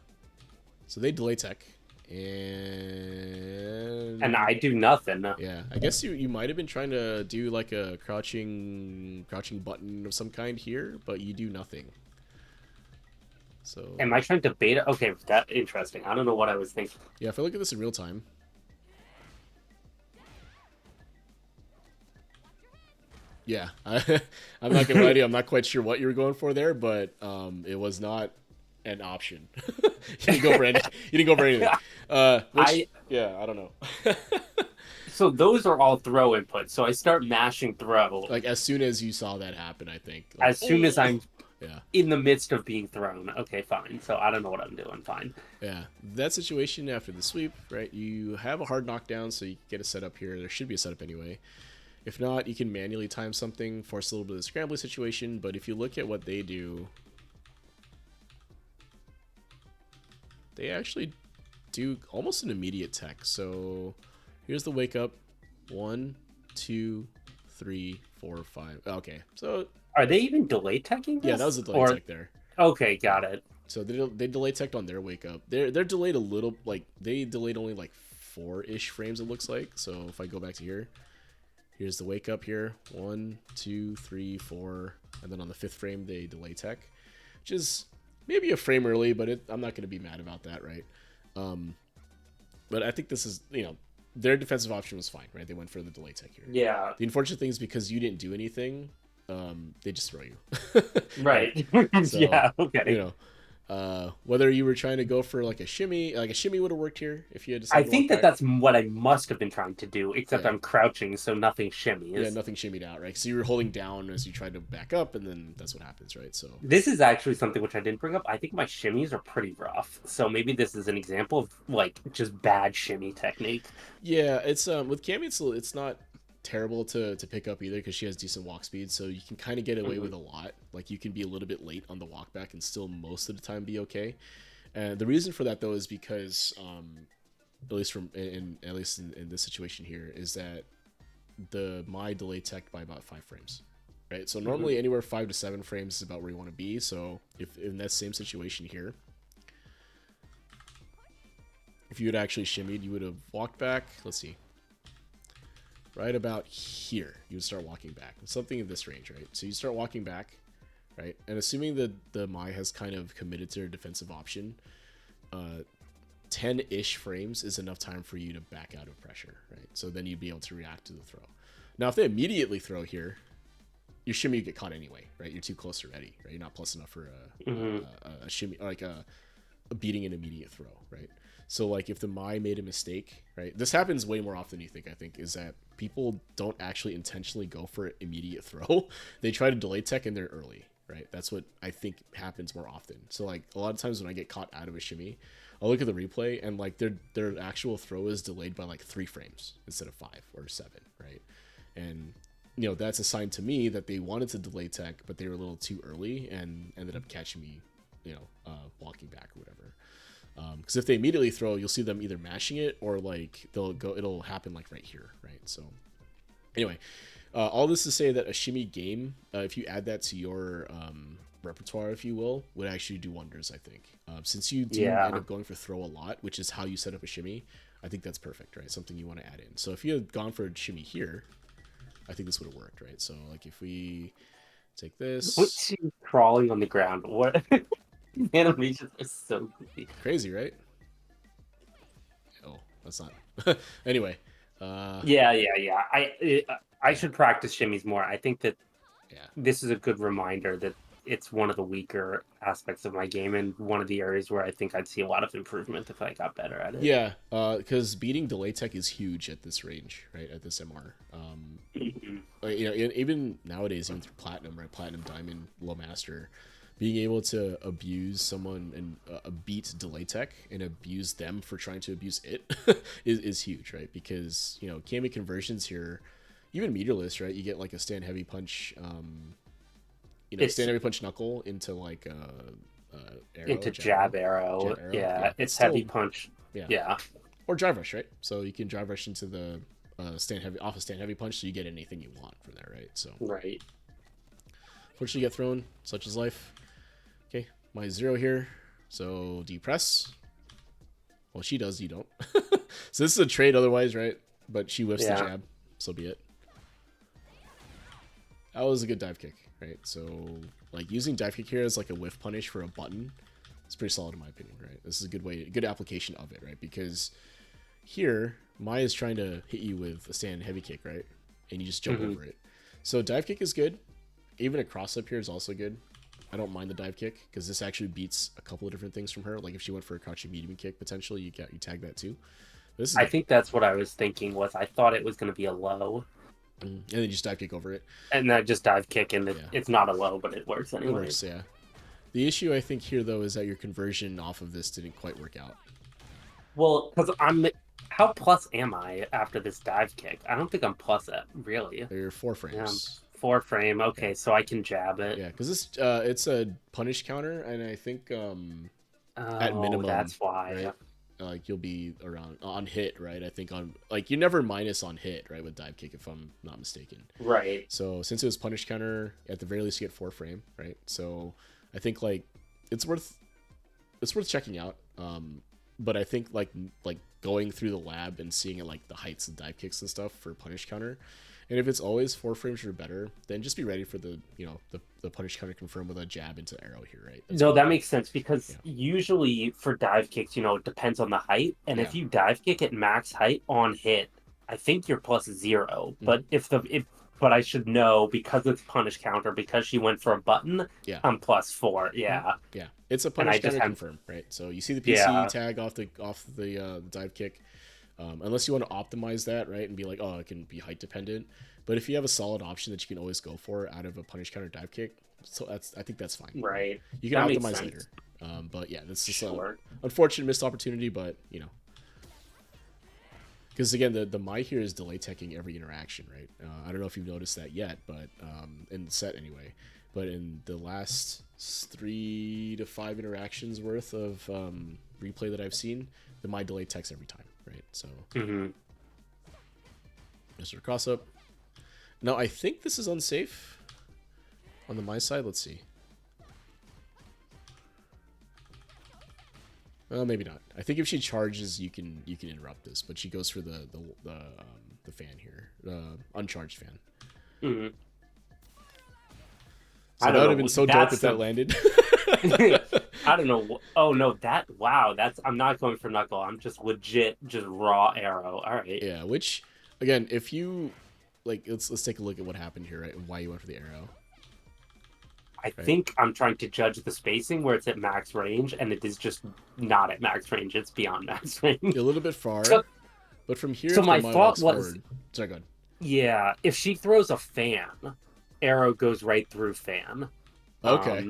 So they delay tech, and I do nothing. yeah, I guess you might have been trying to do like a crouching button of some kind here, but you do nothing. So Am I trying to beta? Okay, that interesting. I don't know what I was thinking. yeah, if I look at this in real time. Yeah, I'm not gonna lie to you. I'm not quite sure what you were going for there, but it was not an option. You didn't go for any. You didn't go for anything. Yeah, I don't know. So those are all throw inputs. So I start mashing throw. Like as soon as you saw that happen, I think. Like, As soon as I'm yeah. in the midst of being thrown. Okay, fine. So I don't know what I'm doing. Fine. Yeah, that situation after the sweep, right? You have a hard knockdown, so you get a setup here. There should be a setup anyway. If not, you can manually time something, force a little bit of a scrambling situation. But if you look at what they do, they actually do almost an immediate tech. So here's the wake up. 1, 2, 3, 4, 5. Okay, so Are they even delay teching this? yeah, that was a delay tech there. Okay, got it. So they delay teched on their wake up. They're delayed a little, like they delayed only like 4-ish frames it looks like. So if I go back to here, here's the wake up here. 1, 2, 3, 4, and then on the 5th frame they delay tech, which is maybe a frame early, but I'm not going to be mad about that, right? But I think this is, their defensive option was fine, right? They went for the delay tech here. Yeah. The unfortunate thing is because you didn't do anything, they just throw you. Right. So, yeah. Okay. Whether you were trying to go for like a shimmy would have worked here if you had I decided to think walk back. that's what I must have been trying to do, except Yeah. I'm crouching, so nothing shimmies. Yeah, nothing shimmied out, right? So you were holding down as you tried to back up, and then that's what happens, right? So This is actually something which I didn't bring up. I think my shimmies are pretty rough, so maybe this is an example of like just bad shimmy technique. yeah, it's with Cammy, it's not terrible to pick up either because she has decent walk speed, so you can kind of get away with a lot. Like you can be a little bit late on the walk back and still most of the time be okay. And the reason for that though is because at least in this situation here is that my delay tech by about 5 frames, right? So normally anywhere 5 to 7 frames is about where you want to be. So if in that same situation here, if you had actually shimmied, you would have walked back. Let's see, right about here, you would start walking back. Something in this range, right? So you start walking back, right? And assuming that the Mai has kind of committed to their defensive option, 10-ish frames is enough time for you to back out of pressure, right? So then you'd be able to react to the throw. Now, if they immediately throw here, your shimmy would get caught anyway, right? You're too close already, right? You're not plus enough for a shimmy, or like a beating an immediate throw, right? So like if the Mai made a mistake, right? This happens way more often than you think, I think, is that people don't actually intentionally go for an immediate throw. They try to delay tech and they're early, right? That's what I think happens more often. So like a lot of times when I get caught out of a shimmy, I'll look at the replay and like their actual throw is delayed by like 3 frames instead of 5 or 7, right? And that's a sign to me that they wanted to delay tech, but they were a little too early and ended up catching me, walking back or whatever. Because if they immediately throw, you'll see them either mashing it or like it'll happen like right here, right? So anyway, all this to say that a shimmy game, if you add that to your repertoire, if you will, would actually do wonders, I think. Since you do end up going for throw a lot, which is how you set up a shimmy, I think that's perfect, right? Something you want to add in. So if you had gone for a shimmy here, I think this would have worked, right? So like if we take this, what's she crawling on the ground? What animations are so goofy. Crazy, right? Oh, that's not. Anyway. Yeah. I should practice shimmies more. I think that yeah, this is a good reminder that it's one of the weaker aspects of my game, and one of the areas where I think I'd see a lot of improvement if I got better at it. Yeah, because beating delay tech is huge at this range, right? At this MR. Even nowadays, even through platinum, right? Platinum, diamond, low master, being able to abuse someone and beat delay tech and abuse them for trying to abuse it is huge, right? Because Cammy conversions here, even meterless, right? You get like a stand heavy punch, stand heavy punch knuckle into like arrow, into jab arrow. Yeah, it's still, heavy punch. Yeah, or drive rush, right? So you can drive rush into the stand heavy punch, so you get anything you want from there, right? So right. Fortunately, you get thrown. Such is life. Okay, my 0 here. So do you press? Well, she does. You don't. So this is a trade otherwise, right? But she whiffs the jab. So be it. That was a good dive kick, right? So like using dive kick here as like a whiff punish for a button, it's pretty solid in my opinion, right? This is a good application of it, right? Because here Maya's trying to hit you with a stand heavy kick, right? And you just jump over it. So dive kick is good. Even a cross up here is also good. I don't mind the dive kick because this actually beats a couple of different things from her. Like if she went for a crouching medium kick, potentially you tag that too. I think that's what I was thinking. I thought it was going to be a low, and then you just dive kick over it. And then just dive kick, and it's not a low, but it works anyway. It works, yeah. The issue I think here though is that your conversion off of this didn't quite work out. Well, because how plus am I after this dive kick? I don't think I'm plus it, really. You're 4 frames. 4 frame. Okay, so I can jab it. Yeah, because this it's a punish counter, and I think at minimum that's why. Right? Like you'll be around on hit, right? I think on like you never minus on hit, right? With dive kick, if I'm not mistaken. Right. So since it was punish counter, at the very least you get 4 frame, right? So I think like it's worth checking out. But I think like going through the lab and seeing it like the heights and dive kicks and stuff for punish counter. And if it's always 4 frames or better, then just be ready for the punish counter confirm with a jab into arrow here, right? That makes sense because usually for dive kicks, it depends on the height. And if you dive kick at max height on hit, I think you're plus 0. But but I should know because it's punish counter, because she went for a button, I'm plus 4. Yeah. Yeah. It's a punish counter confirm, right? So you see the PC tag off the dive kick. Unless you want to optimize that, right, and be like, oh, it can be height dependent. But if you have a solid option that you can always go for out of a punish counter dive kick, so I think that's fine. Right. You can optimize later. But yeah, this is an unfortunate missed opportunity, but because again, the Mai here is delay teching every interaction, right? I don't know if you've noticed that yet, but in the set anyway. But in the last 3 to 5 interactions worth of replay that I've seen, the Mai delay techs every time. Right, so Mr. Cross up. Now I think this is unsafe on my side. Let's see. Well, maybe not. I think if she charges, you can interrupt this, but she goes for the fan here, uncharged fan. So that would have been so dope if that landed. I don't know. Oh no, I'm not going for knuckle. I'm just legit, just raw arrow. All right. Yeah. Which, again, if you like, let's take a look at what happened here, right? And why you went for the arrow. I think I'm trying to judge the spacing where it's at max range, and it is just not at max range. It's beyond max range. A little bit far, but from here. So my thought was, sorry, go ahead. Yeah, if she throws a fan, arrow goes right through fan. Okay.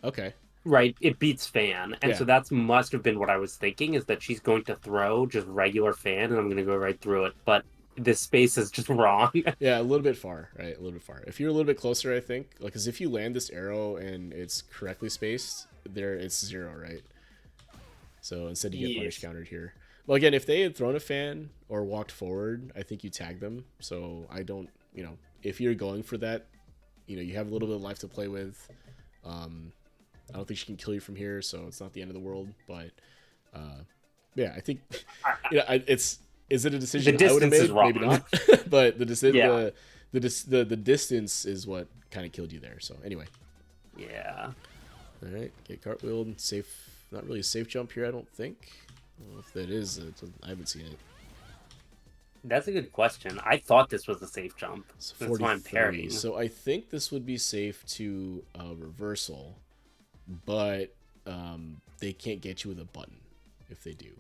Okay. Right, it beats fan, and so that must have been what I was thinking, is that she's going to throw just regular fan, and I'm going to go right through it, but this space is just wrong. Yeah, a little bit far, right? A little bit far. If you're a little bit closer, I think, like, because if you land this arrow and it's correctly spaced, it's 0, right? So instead you get punish countered here. Well, again, if they had thrown a fan or walked forward, I think you tag them. So I don't, if you're going for that, you have a little bit of life to play with. I don't think she can kill you from here, so it's not the end of the world. But yeah, I think is it a decision I would have made? Maybe not. But the distance is what kind of killed you there. So anyway. Yeah. All right, get cartwheeled. Safe. Not really a safe jump here, I don't think. I don't know if that is. I haven't seen it. That's a good question. I thought this was a safe jump. It's That's why I'm 43. parrying. So I think this would be safe to reversal, but they can't get you with a button if they do.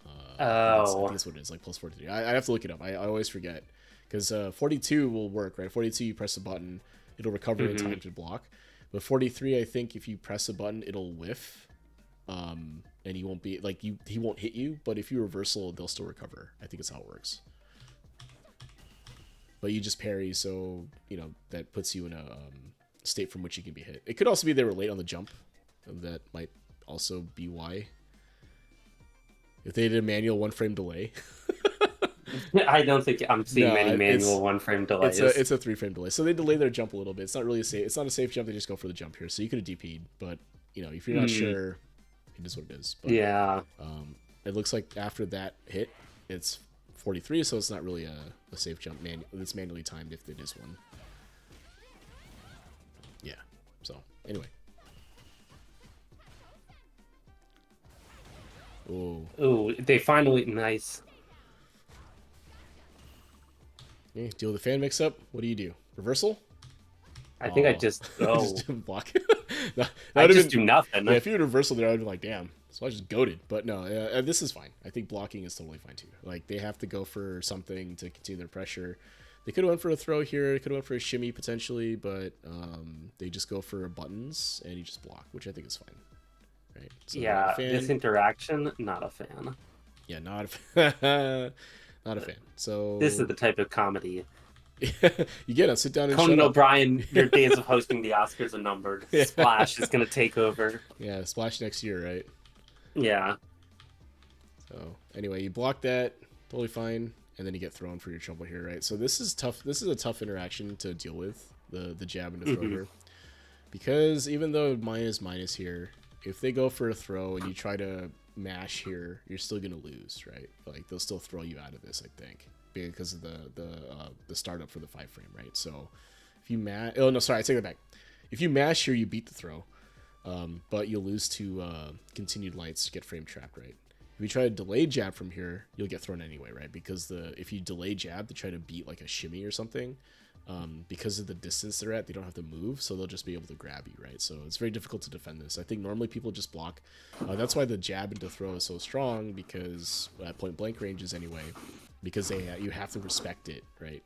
I think Oh. that's what it is, like plus 43. I have to look it up. I always forget. Because 42 will work, right? 42, you press a button, it'll recover in Hmm. time to block. But 43, I think if you press a button, it'll whiff. And he won't be, like, he won't hit you, but if you reversal, they'll still recover. I think that's how it works. But you just parry, so, that puts you in a state from which you can be hit. It could also be they were late on the jump. That might also be why. If they did a manual 1 frame delay. I don't think I'm seeing many No, manual one frame it's a delays. it's a 3 frame delay. So they delay their jump a little bit. It's not really a safe. It's not a safe jump. They just go for the jump here. So you could have DP'd, but if you're not Mm, sure, it is what it is. But yeah. it looks like after that hit, it's 43. So it's not really a safe jump. It's manually timed if it is one. Yeah. So anyway. Oh. Ooh, they finally nice. Okay, deal with the fan mix up. What do? Reversal? I think I Oh, just just block. That I would have just been, do nothing. yeah. If you would reversal there, I'd be like, damn. So I just goaded. But no, this is fine. I think blocking is totally fine too. Like they have to go for something to continue their pressure. They could have went for a throw here. They could have went for a shimmy potentially, but they just go for buttons and you just block, which I think is fine. Right. So they got a Yeah, this fan. interaction, not a fan. Yeah, not a not a fan. This is So the type of comedy. you get it. Sit down and shut Conan up. O'Brien, your days of hosting the Oscars are numbered. Yeah. Splash is gonna take over. Yeah, splash next year, right? Yeah. So anyway, you block that, totally fine, and then you get thrown for your trouble here, right? So this is tough. This is a tough interaction to deal with, the jab and the throw Hmm. here, because even though mine is minus here, if they go for a throw and you try to mash here, you're still gonna lose, right? Like they'll still throw you out of this, I think, because of the startup for the 5 frame, right? So if you mash, oh no, sorry, I take that back. If you mash here, you beat the throw. But you'll lose to continued lights, get frame trapped, right? If you try to delay jab from here, you'll get thrown anyway, right? Because if you delay jab to try to beat like a shimmy or something, because of the distance they're at, they don't have to move, so they'll just be able to grab you, right? So it's very difficult to defend this. I think normally people just block. That's why the jab into throw is so strong, because at point blank ranges anyway, because you have to respect it, right?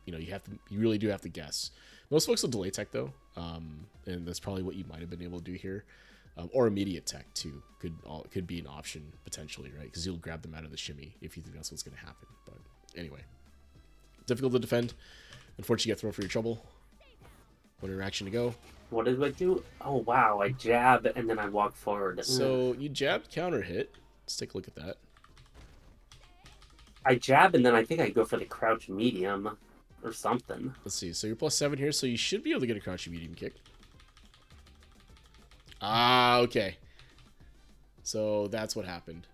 You really do have to guess. Most folks will delay tech though, and that's probably what you might have been able to do here, or immediate tech too could be an option potentially, right? Because you'll grab them out of the shimmy if you think that's what's going to happen. But anyway, difficult to defend. Unfortunately, you get thrown for your trouble. One interaction to go. What did I do? Oh wow, I jab and then I walk forward. Ugh. So you jabbed, counter hit. Let's take a look at that. I jab and then I think I go for the crouch medium or something. Let's see. So you're +7 here, so you should be able to get a crouching medium kick. Ah, okay. So that's what happened.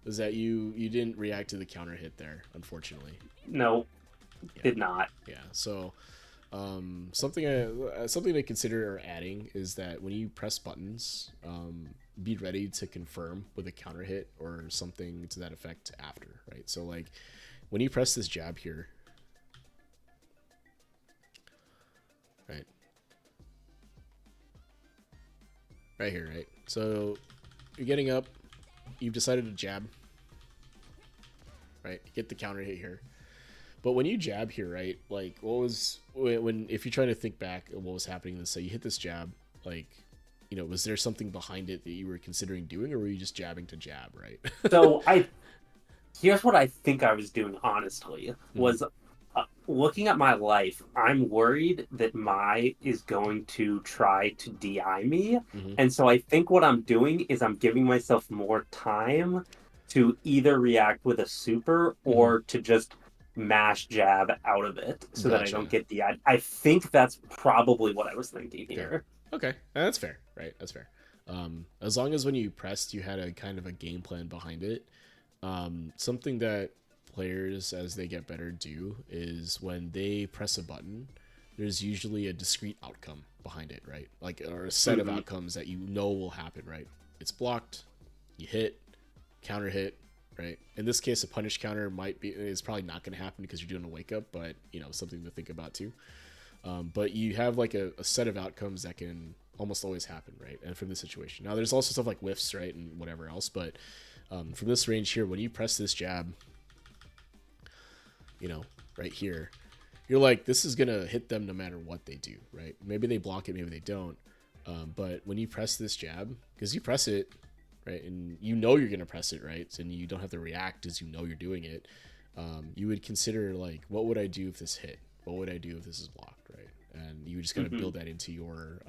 Is that you didn't react to the counter hit there, unfortunately. No, Yeah. did not. Yeah. So something to consider adding is that when you press buttons, be ready to confirm with a counter hit or something to that effect after, right? So like when you press this jab here, right here, right? So you're getting up, you've decided to jab, right? Get the counter hit here. But when you jab here, right? Like what was when if you're trying to think back of what was happening, let's say you hit this jab, like was there something behind it that you were considering doing, or were you just jabbing to jab, right? So I here's what I think I was doing honestly Mm-hmm. was looking at my life. I'm worried that Mai is going to try to DI me, Mm-hmm. and so I think what I'm doing is I'm giving myself more time to either react with a super Mm-hmm. or to just mash jab out of it so that I Gotcha. don't get DI'd. I think that's probably what I was thinking Fair. here. Okay, that's fair, right? That's fair. As long as when you pressed, you had a kind of a game plan behind it. Something that players, as they get better, do is when they press a button, there's usually a discrete outcome behind it, right? Like, or a set of Mm-hmm. outcomes that will happen, right? It's blocked, you hit, counter hit, right? In this case, a punish counter is probably not going to happen because you're doing a wake up, but you know, something to think about too. But you have like a set of outcomes that can almost always happen, right? And from this situation, now there's also stuff like whiffs, right, and whatever else. But from this range here, when you press this jab, you know, right here, you're like, this is gonna hit them no matter what they do, right? Maybe they block it, maybe they don't. But when you press this jab, because you press it, right, and you know you're gonna press it, right, and you don't have to react as you know you're doing it. You would consider like, what would I do if this hit? What would I do if this is blocked, right? And you just kind of build that into your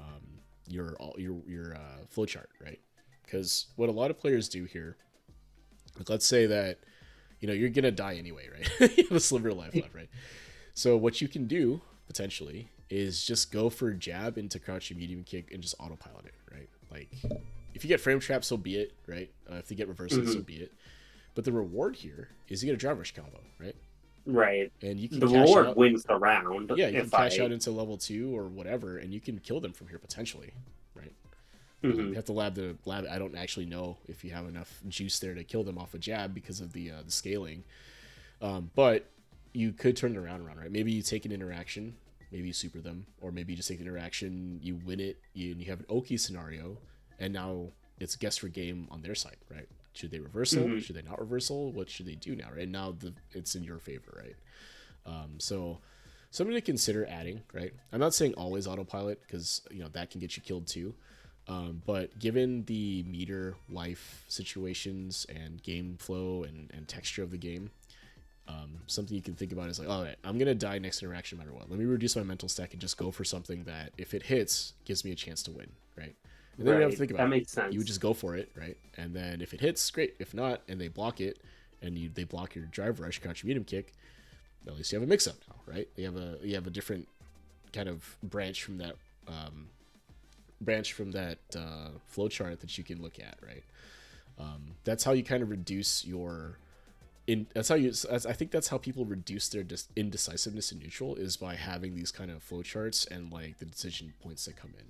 flow chart, right? Because what a lot of players do here, like let's say that you know you're gonna die anyway, right? You have a sliver of life left, right? So what you can do potentially is just go for jab into crouching medium kick and just autopilot it, right? Like if you get frame trap, so be it, right? If you get reversals, so be it. But the reward here is you get a drive rush combo, right? Right. And you can the cash reward out. wins the round. Yeah, you can cash out into level 2 or whatever, and you can kill them from here potentially, right? You have to lab. I don't actually know if you have enough juice there to kill them off a jab because of the scaling. But you could turn it around, right? Maybe you take an interaction, maybe you super them, or maybe you just take the interaction, you win it, and you have an Oki scenario, and now it's guess for game on their side, right? Should they reversal? Should they not reversal? What should they do now, right? Now it's in your favor, right? So something to consider adding, right? I'm not saying always autopilot because you know that can get you killed too. But given the meter life situations and game flow and texture of the game, something you can think about is like, all right, I'm gonna die next interaction no matter what. Let me reduce my mental stack and just go for something that, if it hits, gives me a chance to win, right? And then you don't have to think about that makes sense. You would just go for it, right? And then if it hits, great. If not, and they block it, and they block your drive rush, crouch medium kick, at least you have a mix-up now, right? You have a different kind of branch from that flow chart that you can look at, right? That's how you kind of reduce your I think that's how people reduce their indecisiveness in neutral, is by having these kind of flow charts and like the decision points that come in.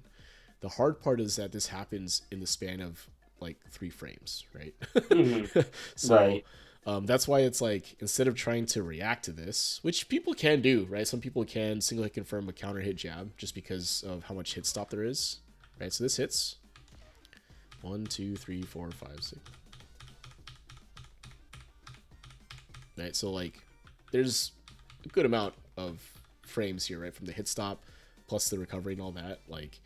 The hard part is that this happens in the span of like 3 frames, right? So right. That's why it's like, instead of trying to react to this, which people can do, right? Some people can single hit confirm a counter hit jab just because of how much hit stop there is, right? So this hits 1, 2, 3, 4, 5, 6. Right, so like there's a good amount of frames here, right, from the hit stop plus the recovery and all that. Like,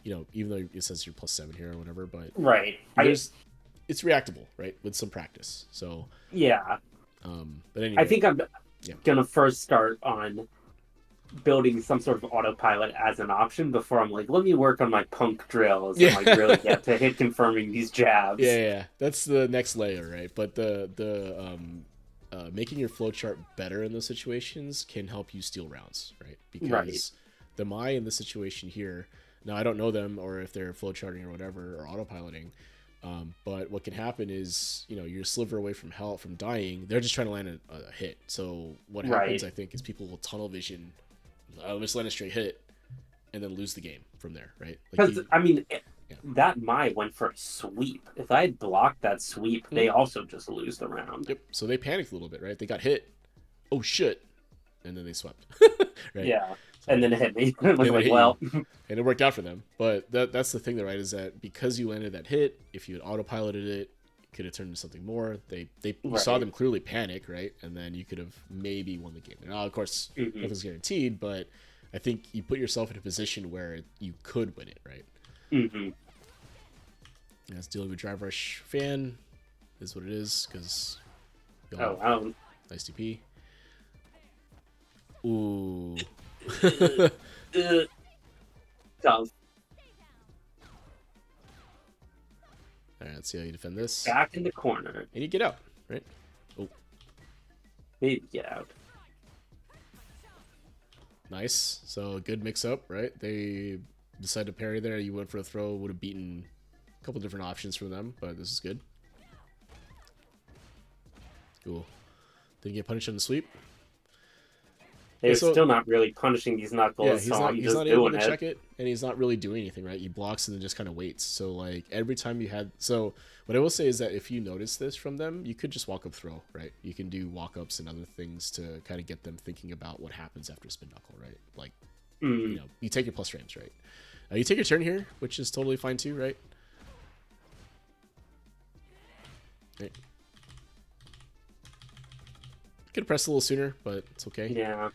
you know, even though it says you're +7 here or whatever, but right, it's reactable, right, with some practice. So yeah, but anyway, I think I'm gonna first start on building some sort of autopilot as an option before I'm like, let me work on my punk drills and like really get to hit confirming these jabs. Yeah, that's the next layer, right? But making your flowchart better in those situations can help you steal rounds, right? Because the Mai in the situation here, now I don't know them or if they're flowcharting or whatever or autopiloting, but what can happen is, you know, you're a sliver away from from dying. They're just trying to land a hit. So what happens, I think, is people will tunnel vision. I'll just land a straight hit and then lose the game from there, right? Because that Mai went for a sweep. If I had blocked that sweep, they also just lose the round. Yep. So they panicked a little bit, right? They got hit. Oh shit! And then they swept. Right. Yeah. So, and then it hit me. I was like, well, and it worked out for them. But that's the thing, though, right? Is that because you landed that hit, if you had autopiloted it, it could have turned into something more. You saw them clearly panic, right? And then you could have maybe won the game. Now, of course, nothing's guaranteed, but I think you put yourself in a position where you could win it, right? That's dealing with Drive Rush fan is what it is, because nice TP. Ooh. Tough. Alright, let's see how you defend this. Back in the corner. And you get out, right? Oh. Maybe get out. Nice. So a good mix up, right? They decided to parry there. You went for a throw, would have beaten a couple different options from them, but this is good. Cool. Didn't get punished on the sweep. Yeah, They're so still not really punishing these yeah, knuckles, so I'm he's just not able doing to it. check it, and he's not really doing anything, right? He blocks and then just kind of waits. So like every time you had, so what I will say is that if you notice this from them, you could just walk up throw, right? You can do walk ups and other things to kind of get them thinking about what happens after spin knuckle, right? Like, you know, you take your plus frames, right? You take your turn here, which is totally fine too, right? Right. Could have pressed a little sooner, but it's okay. Yeah.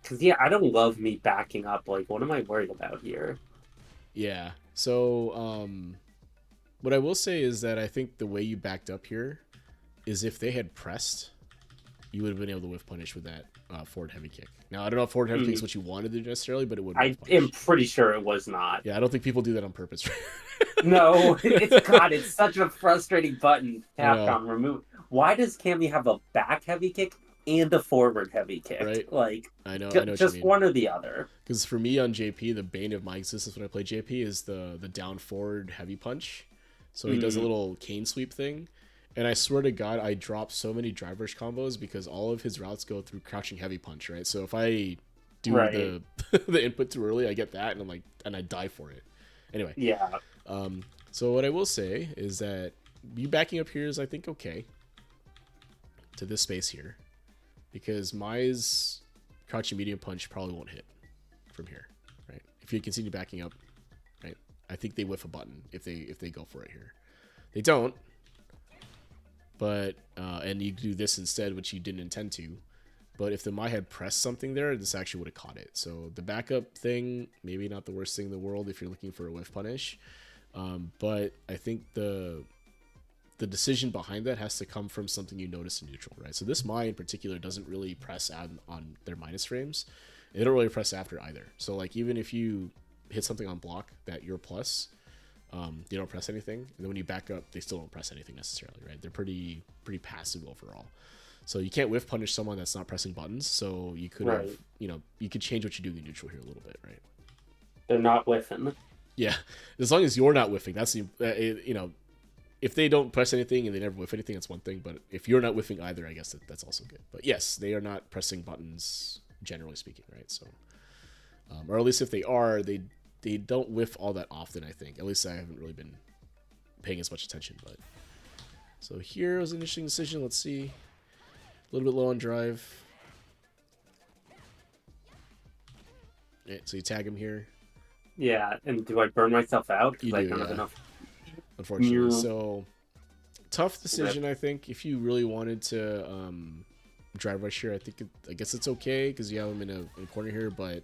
Because, yeah, I don't love me backing up. Like, what am I worried about here? Yeah. So, what I will say is that I think the way you backed up here is if they had pressed, you would have been able to whiff punish with that forward heavy kick. Now, I don't know if forward heavy kick is what you wanted to do necessarily, but it would I whiff am punish. pretty sure it was not. Yeah, I don't think people do that on purpose. No, it's God, it's such a frustrating button. I know, Capcom remove. Why does Cammy have a back heavy kick and a forward heavy kick? right? Like, I know what you just mean. one or the other. Because for me on JP, the bane of my existence when I play JP is the down forward heavy punch. So he does a little cane sweep thing. And I swear to God, I drop so many drive rush combos because all of his routes go through crouching heavy punch, right? So if I do the the input too early, I get that and I'm like, and I die for it. Anyway. Yeah. So what I will say is that you backing up here is, I think, okay to this space here, because Mai's crouching medium punch probably won't hit from here, right? If you continue backing up, right? I think they whiff a button if they go for it here. They don't, but and you do this instead, which you didn't intend to. But if the Mai had pressed something there, this actually would have caught it. So the backup thing, maybe not the worst thing in the world if you're looking for a whiff punish. But I think the decision behind that has to come from something you notice in neutral, right? So this Mai in particular doesn't really press on their minus frames. They don't really press after either. So like even if you hit something on block that you're plus, they don't press anything. And then when you back up, they still don't press anything necessarily, right? They're pretty passive overall. So you can't whiff punish someone that's not pressing buttons. So you could have, you know, you could change what you do in neutral here a little bit, right? They're not whiffing. Yeah, as long as you're not whiffing, that's the you know, if they don't press anything and they never whiff anything, that's one thing. But if you're not whiffing either, I guess that's also good. But yes, they are not pressing buttons, generally speaking, right? So, or at least if they are, they don't whiff all that often. I think. At least I haven't really been paying as much attention. But so here was an interesting decision. Let's see. A little bit low on drive. Yeah, so you tag him here. Yeah, and do I burn myself out? Because You I do, don't have yeah. enough. Unfortunately, so tough decision. I think if you really wanted to drive rush here, I guess it's okay because you have him in a corner here. But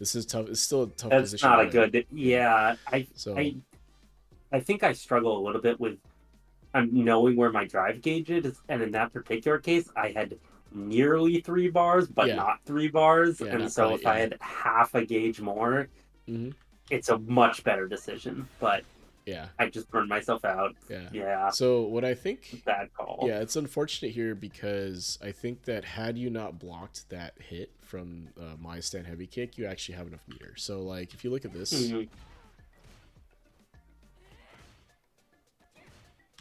this is tough. It's still a tough That's position. not a good. Yeah, So I think I struggle a little bit with knowing where my drive gauge is, and in that particular case, I had nearly 3 bars, but yeah, not 3 bars, yeah, and not so quite. if Yeah. I had half a gauge more, it's a much better decision. But Yeah. I just burned myself out. Yeah. Yeah. So what I think, Bad call. yeah, it's unfortunate here because I think that had you not blocked that hit from my stand heavy kick, you actually have enough meter. So like if you look at this.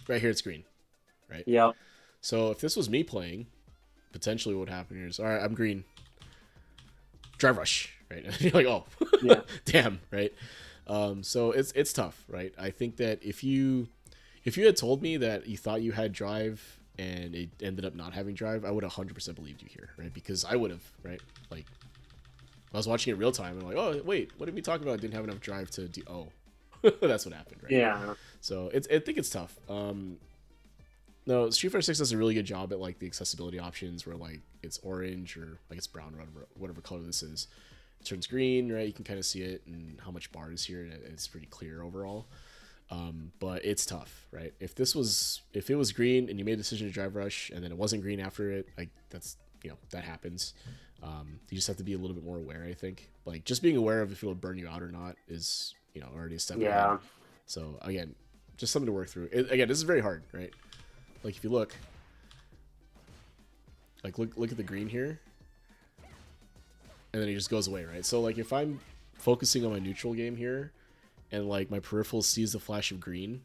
Right here it's green, right? Yep. So if this was me playing, potentially what would happen here is, all right, I'm green. Drive rush, right? And you're like, oh, Yeah. damn, right? So it's tough, right? I think that if you had told me that you thought you had drive and it ended up not having drive, I would have 100% believed you here, right? Because I would have, right? Like, I was watching it real time and I'm like, oh, wait, what did we talk about? I didn't have enough drive to do, oh. That's what happened, right? Yeah. So I think it's tough. No, Street Fighter 6 does a really good job at like the accessibility options where like it's orange or like it's brown or whatever color this is. It turns green, right? You can kind of see it and how much bar is here, and it's pretty clear overall. But it's tough, right? If it was green and you made a decision to drive rush and then it wasn't green after it, like that's, you know, that happens. You just have to be a little bit more aware, I think. Like just being aware of if it'll burn you out or not is, you know, already a step ahead. So again, just something to work through. Again, this is very hard, right? Like if you look at the green here, and then he just goes away, right? So like if I'm focusing on my neutral game here, and like my peripheral sees the flash of green,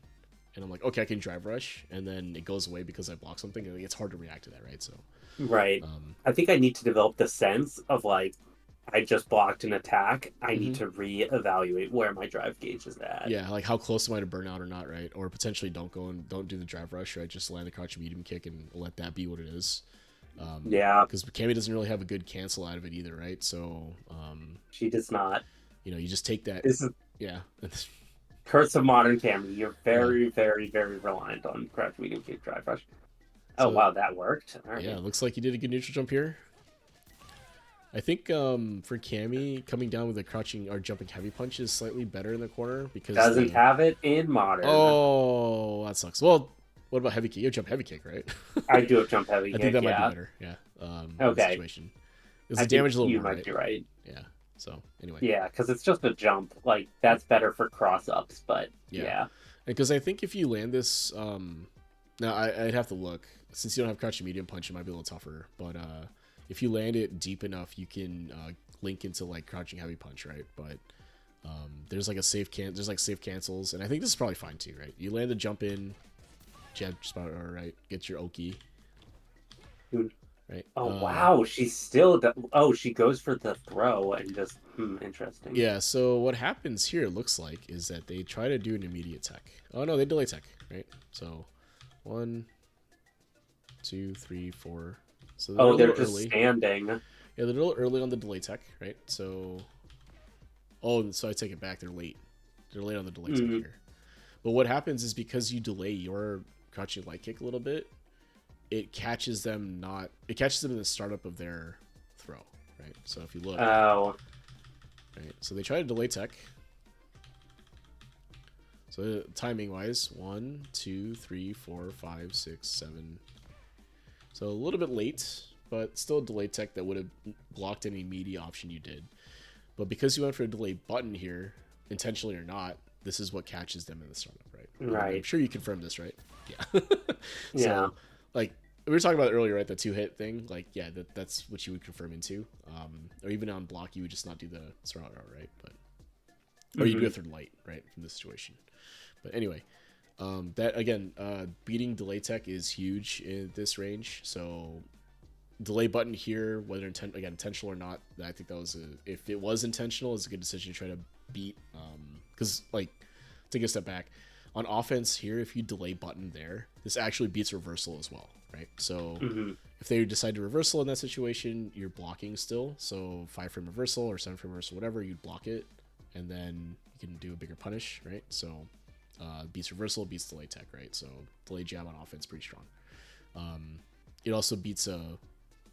and I'm like, okay, I can drive rush, and then it goes away because I block something, and it's hard to react to that, right? So, Right. I think I need to develop the sense of like, I just blocked an attack. I need to reevaluate where my drive gauge is at. yeah, like how close am I to burnout or not, right? Or potentially don't do the drive rush, right? Just land the crouch medium kick and let that be what it is. Yeah, because Cammy doesn't really have a good cancel out of it either, right? So, she does not. you just take that. This is Yeah. Curse of Modern Cammy. You're Yeah. very, very, very reliant on crouch medium kick drive rush. Oh So, wow, that worked. All right. yeah, looks like you did a good neutral jump here. I think for Cammy, coming down with a crouching or jumping heavy punch is slightly better in the corner because Doesn't have it in Modern. Oh, that sucks. Well, what about heavy kick? You have jump heavy kick, right? I do have jump heavy I kick. think that might be yeah. better. Yeah. Okay. Situation. Because the damage is a little you more, might right? be right. Yeah. So anyway. Yeah, because it's just a jump. Like that's better for cross ups, but yeah. Because I think if you land this, now I'd have to look. Since you don't have crouching medium punch, it might be a little tougher. But if you land it deep enough, you can link into like crouching heavy punch, right? But there's like a safe there's like safe cancels, and I think this is probably fine too, right? You land a jump in, jab spot, all right, get your Oki. Dude. Right. Oh wow, she's still. She goes for the throw and just interesting. Yeah. So what happens here looks like is that they try to do an immediate tech. Oh no, they delay tech, right? So 1, 2, 3, 4. So they're just early. Standing. Yeah, they're a little early on the delay tech, right? So, so I take it back. They're late. They're late on the delay tech here. But what happens is because you delay your crouching light kick a little bit, it catches them in the startup of their throw, right? So if you look, right, so they try to delay tech. So timing wise, 1, 2, 3, 4, 5, 6, 7. So a little bit late, but still a delay tech that would have blocked any meaty option you did. But because you went for a delay button here, intentionally or not, this is what catches them in the startup, right? Right. I'm sure you confirmed this, right? Yeah. Yeah. Like we were talking about it earlier, right? The 2-hit thing. Like, yeah, that's what you would confirm into. Or even on block, you would just not do the surround route, right? But or you do a third light, right, from this situation. But anyway, that again, beating delay tech is huge in this range. So delay button here, whether intentional or not, I think that was if it was intentional, it's a good decision to try to beat. Because like, take a step back. On offense here, if you delay button there, this actually beats reversal as well, right? So if they decide to reversal in that situation, you're blocking still. So 5-frame reversal or 7-frame reversal, whatever, you'd block it, and then you can do a bigger punish, right? So beats reversal, beats delay tech, right? So delay jab on offense, pretty strong. It also beats it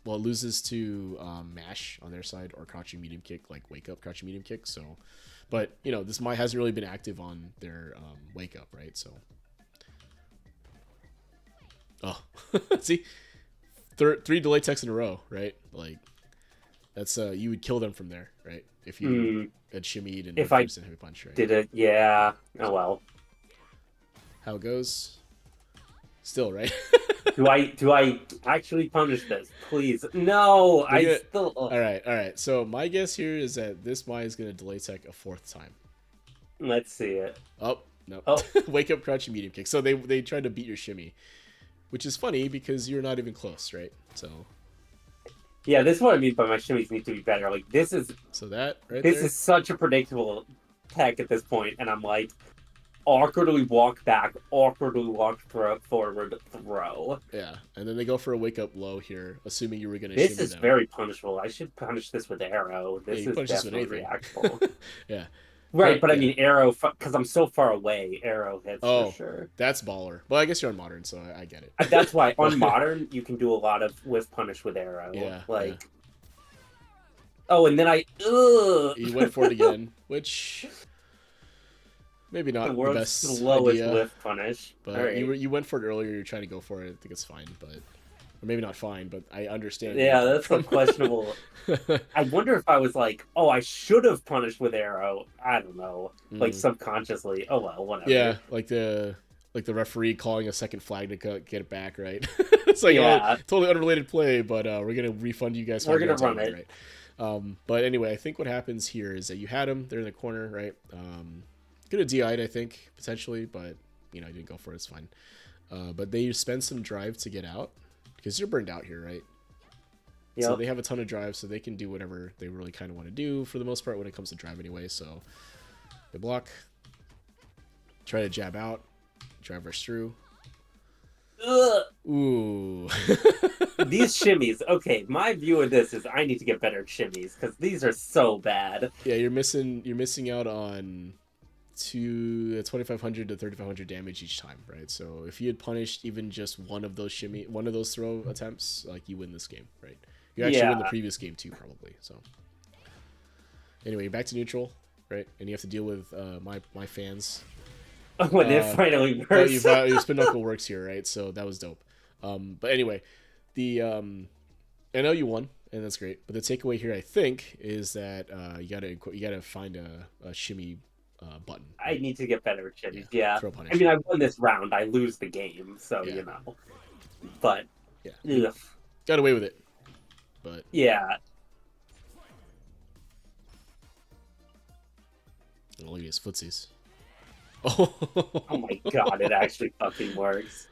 loses to mash on their side or crouching medium kick, like wake up crouching medium kick. So, but this Mai hasn't really been active on their wake up, right? So, see, 3 delay techs in a row, right? Like that's you would kill them from there, right? If you had shimmied and if I heavy punch, right? Did it? Yeah. Oh well. How it goes? Still, right? Do I actually punish this? Please. No, still. All right. So my guess here is that this Mai is going to delay tech a 4th time. Let's see it. Oh, no. Wake up, crouching medium kick. So they tried to beat your shimmy, which is funny because you're not even close, right? So. Yeah, this is what I mean by my shimmies need to be better. Like this is. So that right This there? is such a predictable tech at this point, and I'm like, awkwardly walk back, awkwardly walk forward, throw. Yeah, and then they go for a wake up low here, assuming you were going to shimmy them. This is very punishable. I should punish this with arrow. This is definitely reactable. Yeah. Right, but I mean arrow, because I'm so far away, arrow hits for sure. That's baller. Well, I guess you're on modern, so I get it. That's why on modern, you can do a lot of whiff punish with arrow. Yeah. Like... Yeah. Oh, and then You went for it again, which... Maybe not the world's best slowest idea, whiff punish. But right. you went for it earlier. You're trying to go for it. I think it's fine, but or maybe not fine. But I understand. Yeah, that's so questionable. I wonder if I was like, oh, I should have punished with arrow. I don't know, like subconsciously. Oh well, whatever. Yeah, like the referee calling a second flag to get it back, right? It's like totally unrelated play, but we're gonna refund you guys. We're gonna run it, right? But anyway, I think what happens here is that you had them. They're in the corner, right? Could have DI'd, I think, potentially, but you didn't go for it. It's fine. But they spend some drive to get out because you're burned out here, right? Yep. So they have a ton of drive, so they can do whatever they really kind of want to do for the most part when it comes to drive anyway. So they block, try to jab out, drive rush through. Ugh. Ooh. These shimmies. Okay, my view of this is I need to get better at shimmies because these are so bad. Yeah, you're missing out on 2,500 to 3,500 damage each time, right? So if you had punished even just one of those throw attempts, like you win this game, right? You actually win the previous game too, probably. So anyway, back to neutral, right? And you have to deal with my fans. When it finally works. Your spin knuckle works here, right? So that was dope. But anyway, I know you won, and that's great. But the takeaway here, I think, is that you gotta find a shimmy button. Right? I need to get better at shimmies. Yeah. Throw punish. I mean, I won this round. I lose the game, so you know. But yeah, got away with it. But yeah. Look at his footsies. Oh my god, it actually fucking works.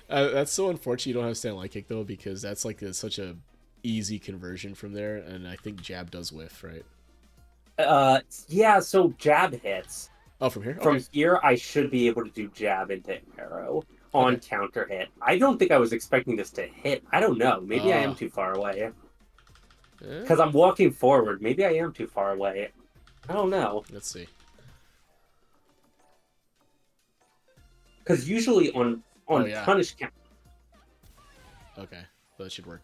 That's so unfortunate you don't have stand light kick though, because that's like such a easy conversion from there, and I think jab does whiff, right? Yeah, so jab hits. Oh, from here? Okay. From here, I should be able to do jab into arrow on counter hit. I don't think I was expecting this to hit. I don't know. Maybe I am too far away. Because I'm walking forward. Maybe I am too far away. I don't know. Let's see. Because usually on punish count. Okay, that should work.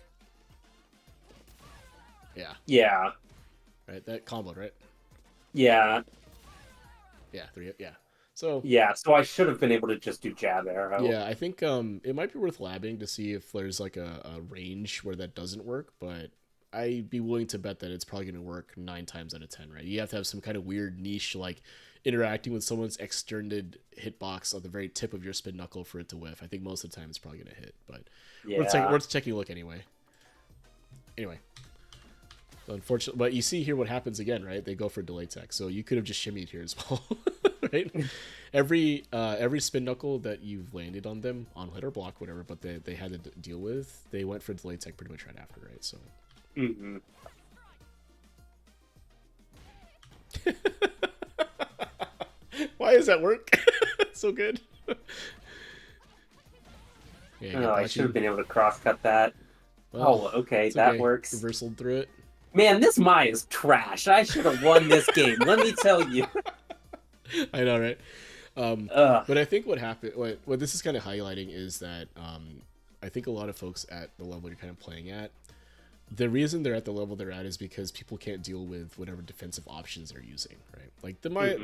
Yeah. Yeah. Right, that comboed, right? Yeah. Yeah, 3. Yeah. So. Yeah, so I should have been able to just do jab arrow. Yeah, I think it might be worth labbing to see if there's like a range where that doesn't work, but I'd be willing to bet that it's probably going to work 9 times out of 10, right? You have to have some kind of weird niche, like interacting with someone's extended hitbox on the very tip of your spin knuckle for it to whiff. I think most of the time it's probably going to hit, but worth taking a look anyway. Anyway. So unfortunately, but you see here what happens again, right? They go for delay tech, so you could have just shimmied here as well, right? Every spin knuckle that you've landed on them, on hit or block, whatever, but they had to deal with, they went for delay tech pretty much right after, right? So. Mm-hmm. Why does that work? So good. Yeah, I should have been able to cross-cut that. Well, okay, that works. Reversaled through it. Man, this Mai is trash. I should have won this game. Let me tell you. I know, right? But I think what happened, what this is kind of highlighting is that I think a lot of folks at the level you're kind of playing at, the reason they're at the level they're at is because people can't deal with whatever defensive options they're using, right? Like the Mai,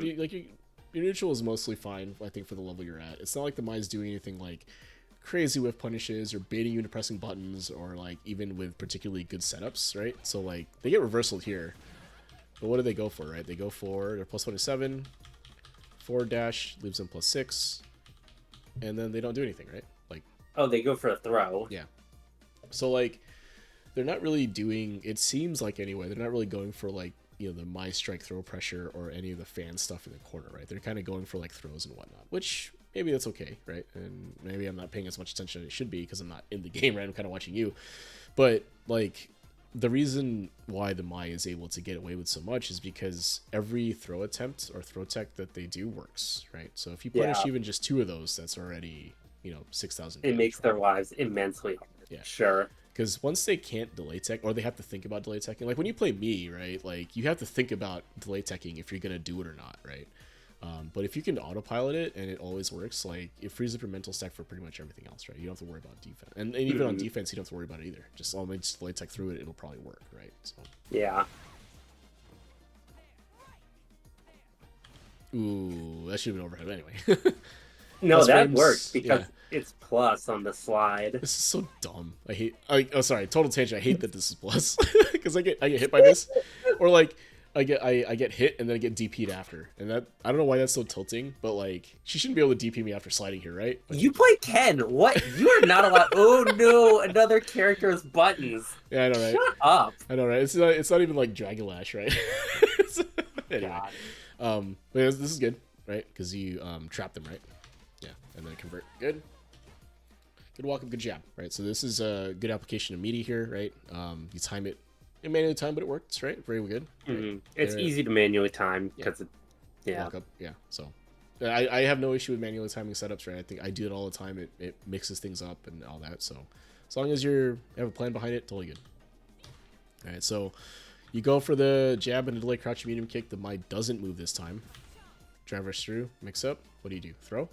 your neutral is mostly fine, I think, for the level you're at. It's not like the Mai's doing anything like crazy whiff punishes or baiting you into pressing buttons or like even with particularly good setups, right? So like they get reversaled here, but what do they go for, right? They go for their plus 27, forward dash leaves them plus 6, and then they don't do anything, right? Like, oh, they go for a throw. Yeah. So like they're not really doing, it seems like anyway, they're not really going for like, the my strike throw pressure or any of the fan stuff in the corner, right? They're kind of going for like throws and whatnot, which maybe that's okay, right? And maybe I'm not paying as much attention as I should be because I'm not in the game, right? I'm kind of watching you. But like the reason why the Mai is able to get away with so much is because every throw attempt or throw tech that they do works, right? So if you punish even just 2 of those, that's already, 6,000. It makes their lives immensely hard. Yeah. Sure. Because once they can't delay tech, or they have to think about delay teching, like when you play me, right? Like you have to think about delay teching if you're gonna do it or not, right? But if you can autopilot it and it always works, like it frees up your mental stack for pretty much everything else, right? You don't have to worry about defense, and even on defense, you don't have to worry about it either. Just delay tech through it, it'll probably work, right? So. Yeah. Ooh, that should have been overhead anyway. No, that works because it's plus on the slide. This is so dumb. Oh, sorry, total tangent. I hate that this is plus because I get hit by this, or like I get hit and then I get DP'd after, and that I don't know why that's so tilting, but like she shouldn't be able to DP me after sliding here, right? But, you play Ken. What? You are not allowed. Oh no, another character's buttons. Yeah, I know, right? Shut up. I know, right? It's not even like Dragon Lash, right? Anyway, God. but this is good, right? Because you trap them, right? Yeah, and then convert. Good. Good walk up, good jab, right? So this is a good application of meaty here, right? You time it, you manually time, but it works, right? Very good. Right? It's easy to manually time because, walk up, yeah. So I have no issue with manually timing setups, right? I think I do it all the time. It mixes things up and all that. So as long as you have a plan behind it, totally good. All right, so you go for the jab and a delay crouch medium kick. The Mai doesn't move this time. Drive rush through, mix up. What do? Throw?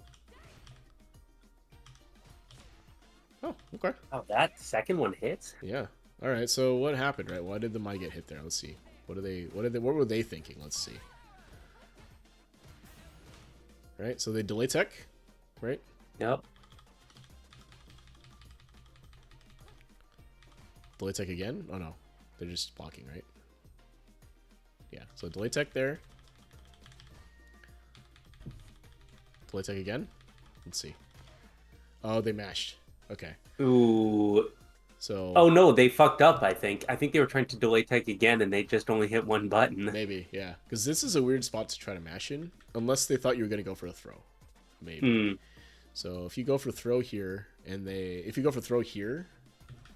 Oh, okay. Oh, that second one hits? Yeah. All right. So what happened, right? Why did the Mai get hit there? Let's see. What were they thinking? Let's see. Right. So they delay tech, right? Yep. Delay tech again? Oh no, they're just blocking, right? Yeah. So delay tech there. Delay tech again. Let's see. Oh, they mashed. Okay. Ooh. So. Oh no, they fucked up. I think they were trying to delay tech again, and they just only hit one button. Maybe, yeah. Because this is a weird spot to try to mash in, unless they thought you were gonna go for a throw. Maybe. So if you go for throw here, and if you go for throw here,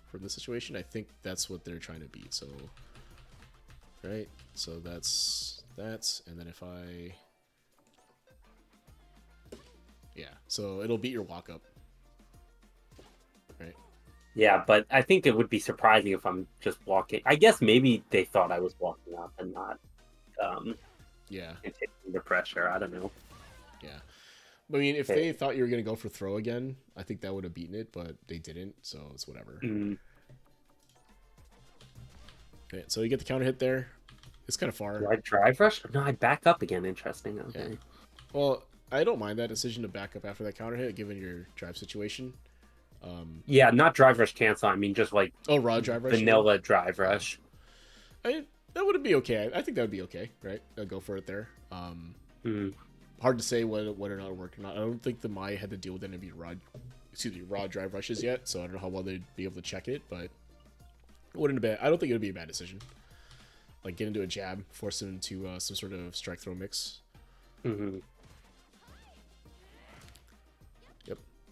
from this situation, I think that's what they're trying to beat. So, right. So that's and then if I. Yeah. So it'll beat your walk up. Right. Yeah, but I think it would be surprising if I'm just walking. I guess maybe they thought I was walking up and not yeah, taking the pressure. I don't know. Yeah. I mean, if they thought you were going to go for throw again, I think that would have beaten it, but they didn't, so it's whatever. Okay, so you get the counter hit there. It's kind of far. Do I drive rush? No, I back up again. Interesting. Okay. Yeah. Well, I don't mind that decision to back up after that counter hit, given your drive situation. Yeah, not drive rush cancel. I mean, just like raw drive rush. Vanilla drive rush. That would be okay. I think that would be okay, right? I'll go for it there. Hard to say whether or not it worked or not. I don't think the Mai had to deal with any raw drive rushes yet, so I don't know how well they'd be able to check it, but it wouldn't have been. I don't think it would be a bad decision. Like get into a jab, force him into some sort of strike throw mix. Yep.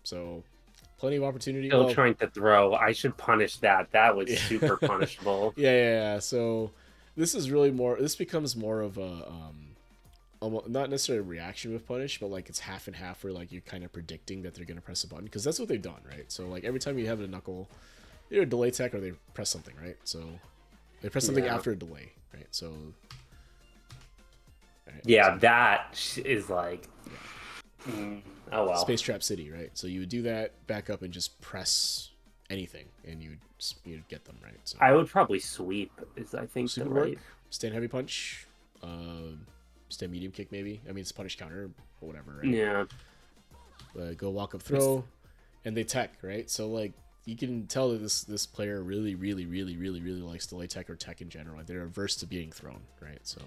So plenty of opportunity. Still trying to throw. I should punish that. That was super punishable. Yeah. So this is really more. This becomes more of a not necessarily a reaction with punish, but like it's half and half, where like you're kind of predicting that they're gonna press a button, because that's what they've done, right? So like every time you have a knuckle, either delay tech or they press something, right? So they press something after a delay, right? So yeah, so that is like. Oh well. Space Trap City, right? So you would do that, back up, and just press anything, and you'd get them, right? So I would probably sweep. Is I think sweep the would right. Work. Stand heavy punch, stand medium kick maybe. I mean it's punish counter or whatever, right? Yeah. Go walk up throw, and they tech, right? So like you can tell that this player really likes delay tech or tech in general. They're averse to being thrown, right? So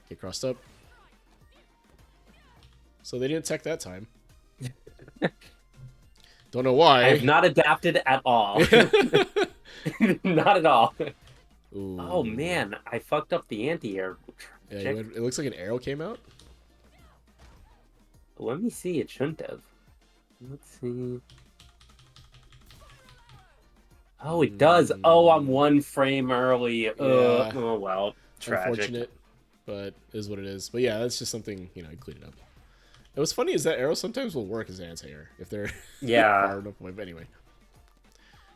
get crossed up. So they didn't tech that time. Don't know why. I have not adapted at all. Not at all. Ooh. Oh man, I fucked up the anti-air. Yeah, it looks like an arrow came out. Let me see. It shouldn't have. Let's see. Oh, it does. Oh, I'm one frame early. Yeah. Oh well, tragic. Unfortunate, but it is what it is. But yeah, that's just something, you clean it up. And what's funny is that arrow sometimes will work as anti-air if they're far enough away. But anyway,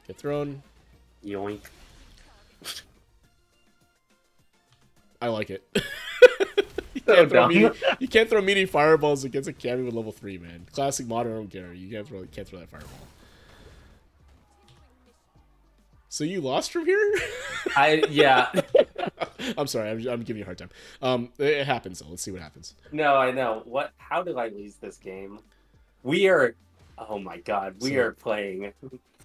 get thrown. Yoink. I like it. You can't throw meaty fireballs against a Cammy with level 3, man. Classic modern Gary. You can't throw that fireball. So you lost from here? Yeah. I'm sorry. I'm giving you a hard time. It happens though. Let's see what happens. No, I know. How did I lose this game? We are. Oh my god, we are playing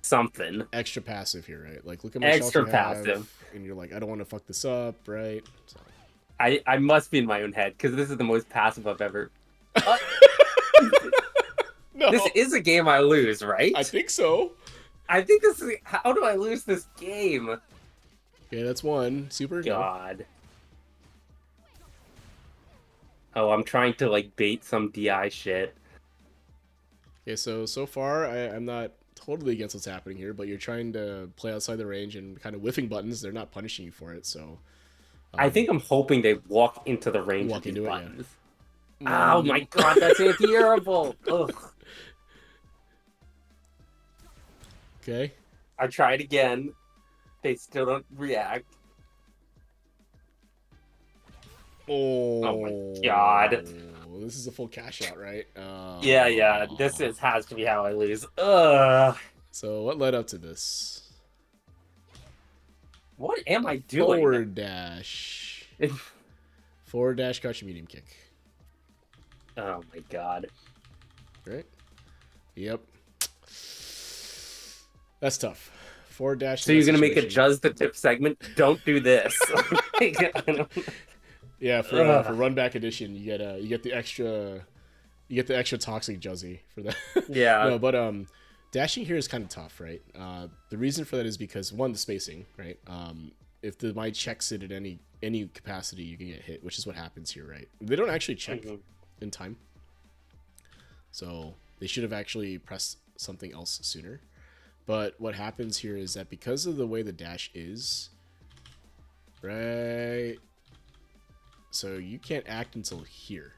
something extra passive here, right? Like look at my extra passive, and you're like, I don't want to fuck this up, right? So. I must be in my own head because this is the most passive I've ever. No. This is a game I lose, right? I think so. I think this is. How do I lose this game? Okay, that's one. Super. God. Oh, I'm trying to like bait some DI shit. Okay, so far I'm not totally against what's happening here, but you're trying to play outside the range and kind of whiffing buttons. They're not punishing you for it, so I think I'm hoping they walk into the range of walk these into it, yeah. buttons. Oh my god, that's anti-airable. Ugh. Okay. I tried again. They still don't react. Oh my god. This is a full cash out, right? Yeah. Has to be how I lose. Ugh. So what led up to this? What am I doing? Forward dash. Forward dash, crouch medium kick. Oh my god. Right? Yep. That's tough. Forward dash. So you're gonna make a just the tip segment? Don't do this. Yeah, for Runback Edition, you get the extra toxic Juzzy for that. Yeah. No, but dashing here is kind of tough, right? The reason for that is because one, the spacing, right? If the mic checks it at any capacity, you can get hit, which is what happens here, right? They don't actually check in time, so they should have actually pressed something else sooner. But what happens here is that because of the way the dash is, right? So you can't act until here,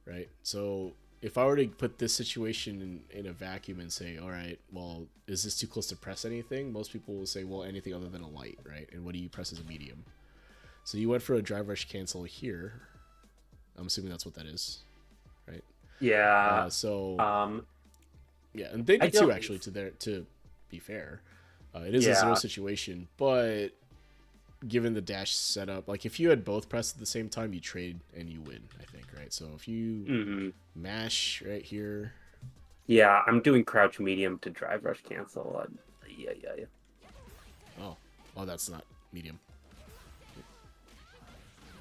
right? So if I were to put this situation in a vacuum and say, all right, well, is this too close to press anything? Most people will say, well, anything other than a light, right? And what do you press as a medium? So you went for a drive rush cancel here. I'm assuming that's what that is, right? Yeah. Yeah, and they did too, actually, to be fair. It is a zero situation, but given the dash setup, like if you had both pressed at the same time, you trade and you win, I think, right? So if you mash right here. Yeah, I'm doing crouch medium to drive rush cancel. Yeah. Oh, that's not medium.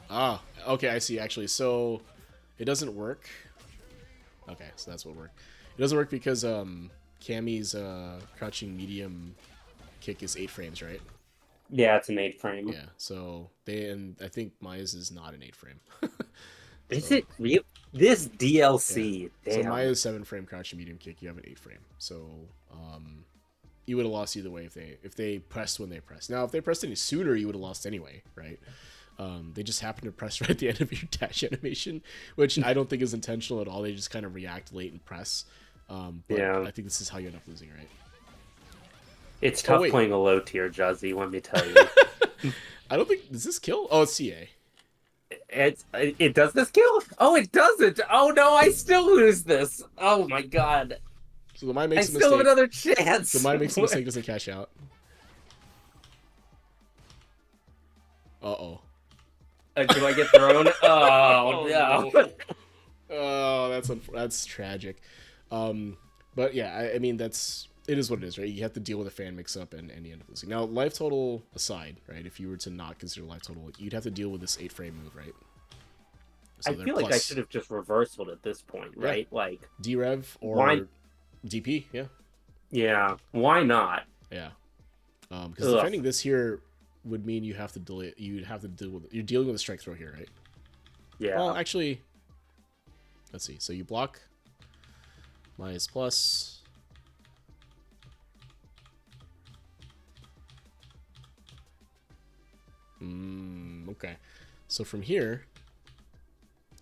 Ah, okay, I see, actually. So it doesn't work. Okay, so that's what worked. It doesn't work because Cammy's crouching medium kick is 8 frames, right? Yeah, it's an 8 frame. Yeah, so I think Maya's is not an 8 frame. Is it real? This DLC. Yeah. Damn. So Maya's 7 frame crouching medium kick. You have an 8 frame. So you would have lost either way if they pressed when they pressed. Now, if they pressed any sooner, you would have lost anyway, right? They just happen to press right at the end of your dash animation, which I don't think is intentional at all. They just kind of react late and press. But I think this is how you end up losing, right? It's tough playing a low tier Juzzy, let me tell you. I don't think... Does this kill? Oh, it's CA. It does this kill? Oh, it doesn't! Oh no, I still lose this! Oh my god. So the mind makes a mistake. I still have another chance! The mind makes a mistake, doesn't cash out. Uh-oh. Do I get thrown? Oh, no. Oh, that's tragic. But yeah, I mean, it is what it is, right? You have to deal with a fan mix-up and you end up losing. Now, life total aside, right? If you were to not consider life total, you'd have to deal with this 8-frame move, right? So I feel like I should have just reversaled at this point, right? Yeah. Like D-Rev or DP, yeah. Yeah, why not? Yeah. Because defending this here would mean you have to delay. You'd have to deal with. You're dealing with a strike throw here, right? Yeah. Well, actually, let's see. So you block. Minus plus. Okay. So from here.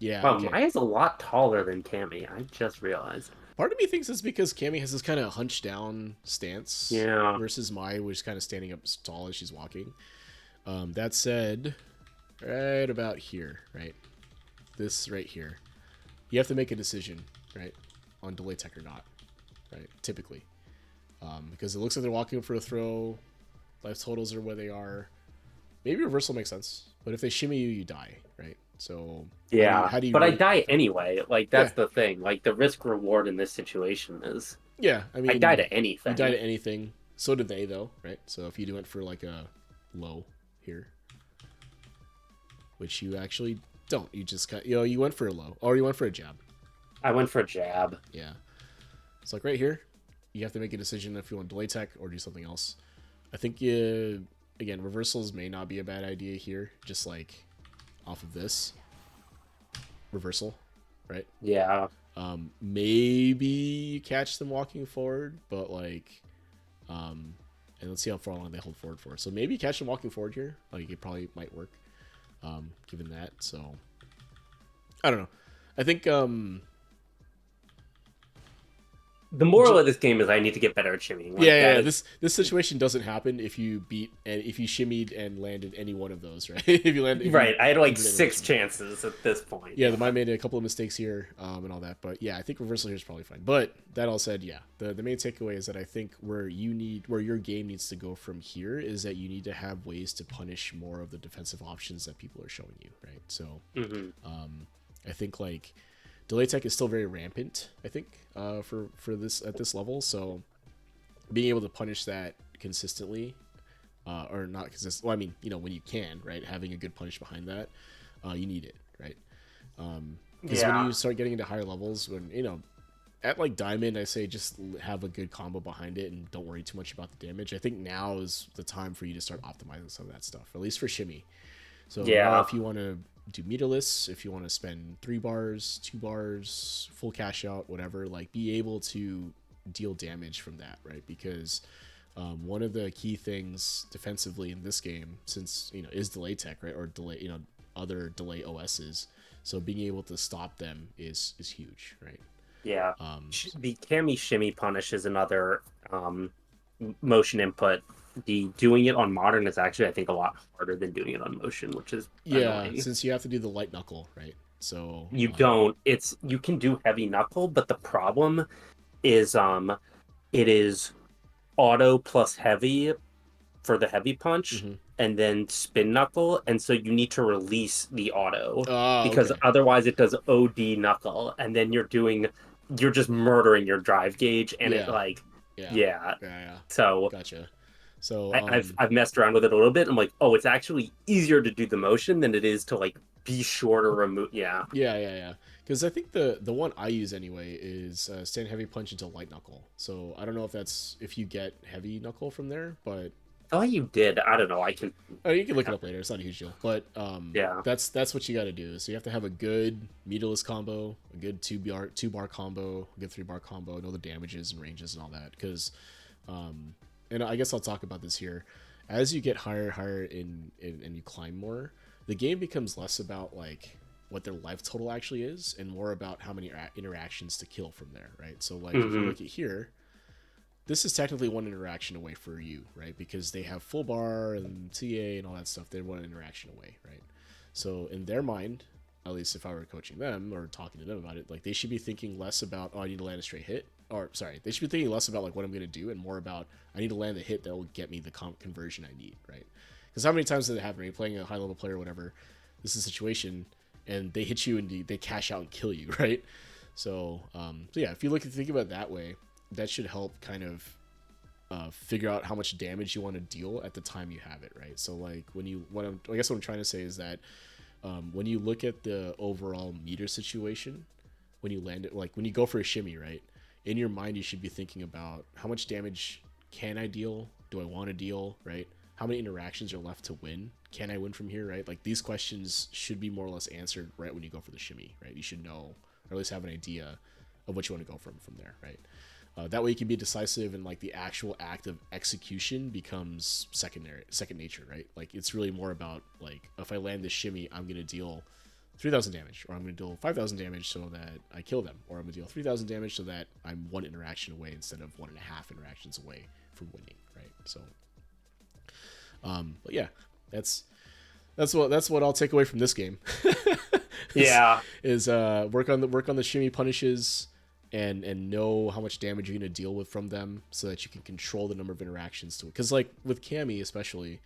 Yeah. Wow, okay. Maya's a lot taller than Cammy. I just realized. Part of me thinks it's because Cammy has this kind of hunched down stance. Yeah. Versus Maya, which is kind of standing up as tall as she's walking. That said, right about here, right? This right here. You have to make a decision, right? On delay tech or not, right? Typically. Because it looks like they're walking for a throw. Life totals are where they are. Maybe reversal makes sense. But if they shimmy you, you die, right? So yeah, how do you but I die anyway. Like that's the thing. Like the risk reward in this situation is. Yeah, I mean, I die to anything. You die to anything. So did they, though, right? So if you went for like a low here, which you actually don't, you just cut. You went for a low, or you went for a jab. I went for a jab. Yeah, it's like right here. You have to make a decision if you want delay tech or do something else. I think again, reversals may not be a bad idea here. Just like off of this. reversal, right? Yeah. Maybe you catch them walking forward, but like, and let's see how far along they hold forward for. So maybe catch them walking forward here. Like it probably might work, given that. So I don't know. I think The moral of this game is I need to get better at shimmying. Like yeah, that yeah. is This situation doesn't happen if you beat and if you shimmied and landed any one of those, right? if you land, if you right. I had like completed any 6 shimmy. chances at this point. Yeah, the Yeah. mine made a couple of mistakes here, and all that. But yeah, I think reversal here is probably fine. But that all said, yeah, the main takeaway is that I think where your game needs to go from here is that you need to have ways to punish more of the defensive options that people are showing you, right? So, Mm-hmm. I think like delay tech is still very rampant. I think for this at this level, so being able to punish that consistently, or not consistent. Well, I mean, when you can, right, having a good punish behind that, you need it, right? Because when Yeah. you start getting into higher levels, when at like diamond, I say just have a good combo behind it and don't worry too much about the damage. I think now is the time for you to start optimizing some of that stuff, at least for shimmy. So now, Yeah. if you want to do meterless, if you want to spend 3 bars, 2 bars, full cash out, whatever, like be able to deal damage from that, right? Because one of the key things defensively in this game, since is delay tech, right, or delay, other delay OSs. So being able to stop them is huge, right? Yeah. The Cammy shimmy punish is another motion input. The doing it on modern is actually, I think, a lot harder than doing it on motion, which is Yeah, annoying. since you have to do the light knuckle, right? So You don't. You can do heavy knuckle, but the problem is it is auto plus heavy for the heavy punch mhm. and then spin knuckle, and so you need to release the auto because Okay. otherwise it does OD knuckle, and then you're just murdering your drive gauge, and it Yeah, like yeah, yeah. yeah, yeah. So Gotcha. So I've messed around with it a little bit. I'm like, oh, it's actually easier to do the motion than it is to like be shorter remove. Yeah. yeah, yeah, yeah. Because I think the one I use anyway is stand heavy punch into light knuckle. So I don't know if you get heavy knuckle from there, but Oh, you did. I don't know. I can. you can look it up later. It's not a huge deal. But Yeah. that's what you got to do. So you have to have a good meterless combo, a good two bar combo, a good 3 bar combo, know the damages and ranges and all that. Because and I guess I'll talk about this here. As you get higher in and you climb more, the game becomes less about like what their life total actually is and more about how many interactions to kill from there, right? So like if you Hmm. look at here, this is technically one interaction away for you, right? Because they have full bar and TA and all that stuff. They're one interaction away, right? So in their mind, at least if I were coaching them or talking to them about it, like they should be thinking less about, oh, I need to land a straight hit. Or sorry, they should be thinking less about like what I'm going to do and more about I need to land the hit that will get me the conversion I need, right? Because how many times does it happen when you're playing a high level player or whatever? This is a situation and they hit you and they cash out and kill you, right? So yeah, if you think about it that way, that should help kind of figure out how much damage you want to deal at the time you have it, right? So like I guess what I'm trying to say is that when you look at the overall meter situation, when you land it, like when you go for a shimmy, right? In your mind, you should be thinking about how much damage can I deal? Do I want to deal, right? How many interactions are left to win? Can I win from here, right? Like these questions should be more or less answered right when you go for the shimmy, right? You should know, or at least have an idea of what you want to go from there, right? That way you can be decisive and like the actual act of execution becomes second nature, right? Like it's really more about like if I land this shimmy, I'm gonna deal 3,000 damage, or I'm gonna deal 5,000 damage so that I kill them, or I'm gonna deal 3,000 damage so that I'm one interaction away instead of 1.5 interactions away from winning, right? So, but yeah, that's what I'll take away from this game. Yeah. is work on the shimmy punishes and know how much damage you're going to deal with from them so that you can control the number of interactions to it. Because like with Cammy especially,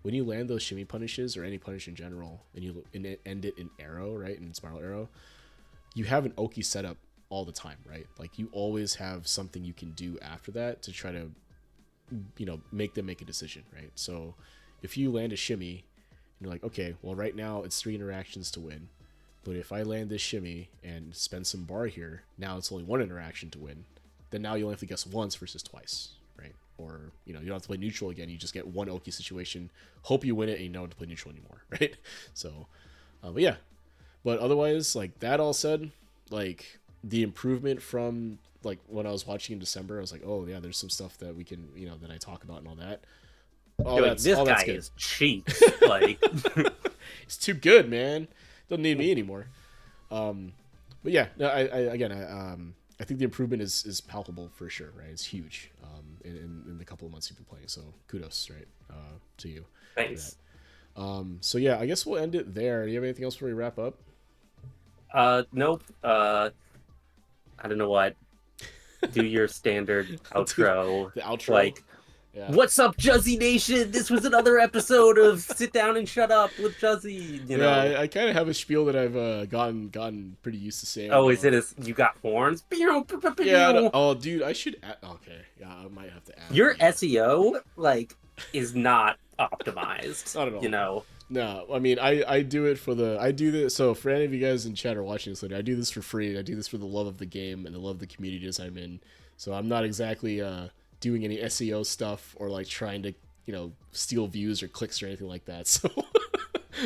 when you land those shimmy punishes or any punish in general and you end it in arrow, right, in spiral arrow, you have an Oki setup all the time, right? Like you always have something you can do after that to try to make them make a decision, right? So if you land a shimmy and you're like, okay, well right now it's 3 interactions to win, but if I land this shimmy and spend some bar here, now it's only 1 interaction to win. Then now you only have to guess once versus twice, right? Or you don't have to play neutral again. You just get one Oki situation, hope you win it, and you don't have to play neutral anymore, right? So, but yeah, But otherwise, like that all said, like the improvement from like when I was watching in December, I was like, oh yeah, there's some stuff that we can, that I talk about and all that. You're like, this All that's guy good. is cheeks. Like, It's too good, man. Doesn't need me anymore. But yeah, no, I think the improvement is palpable for sure, right? It's huge in the couple of months you've been playing. So kudos, right, to you. thanks. So yeah, I guess we'll end it there. Do you have anything else before we wrap up? Nope. I don't know what. Do your standard outro. The outro. Like, yeah. What's up, Juzzy Nation? This was another episode of Sit Down and Shut Up with Juzzy. You know. I kind of have a spiel that I've gotten pretty used to saying. Oh, is it you got horns? Yeah. Oh, dude, I should. Okay. Yeah, I might have to add. Your SEO is not optimized. Not at all. You know. No, I mean, I do it I do this. So for any of you guys in chat or watching this later, I do this for free. I do this for the love of the game and the love of the communities I'm in. So I'm not exactly doing any SEO stuff or like trying to, steal views or clicks or anything like that. So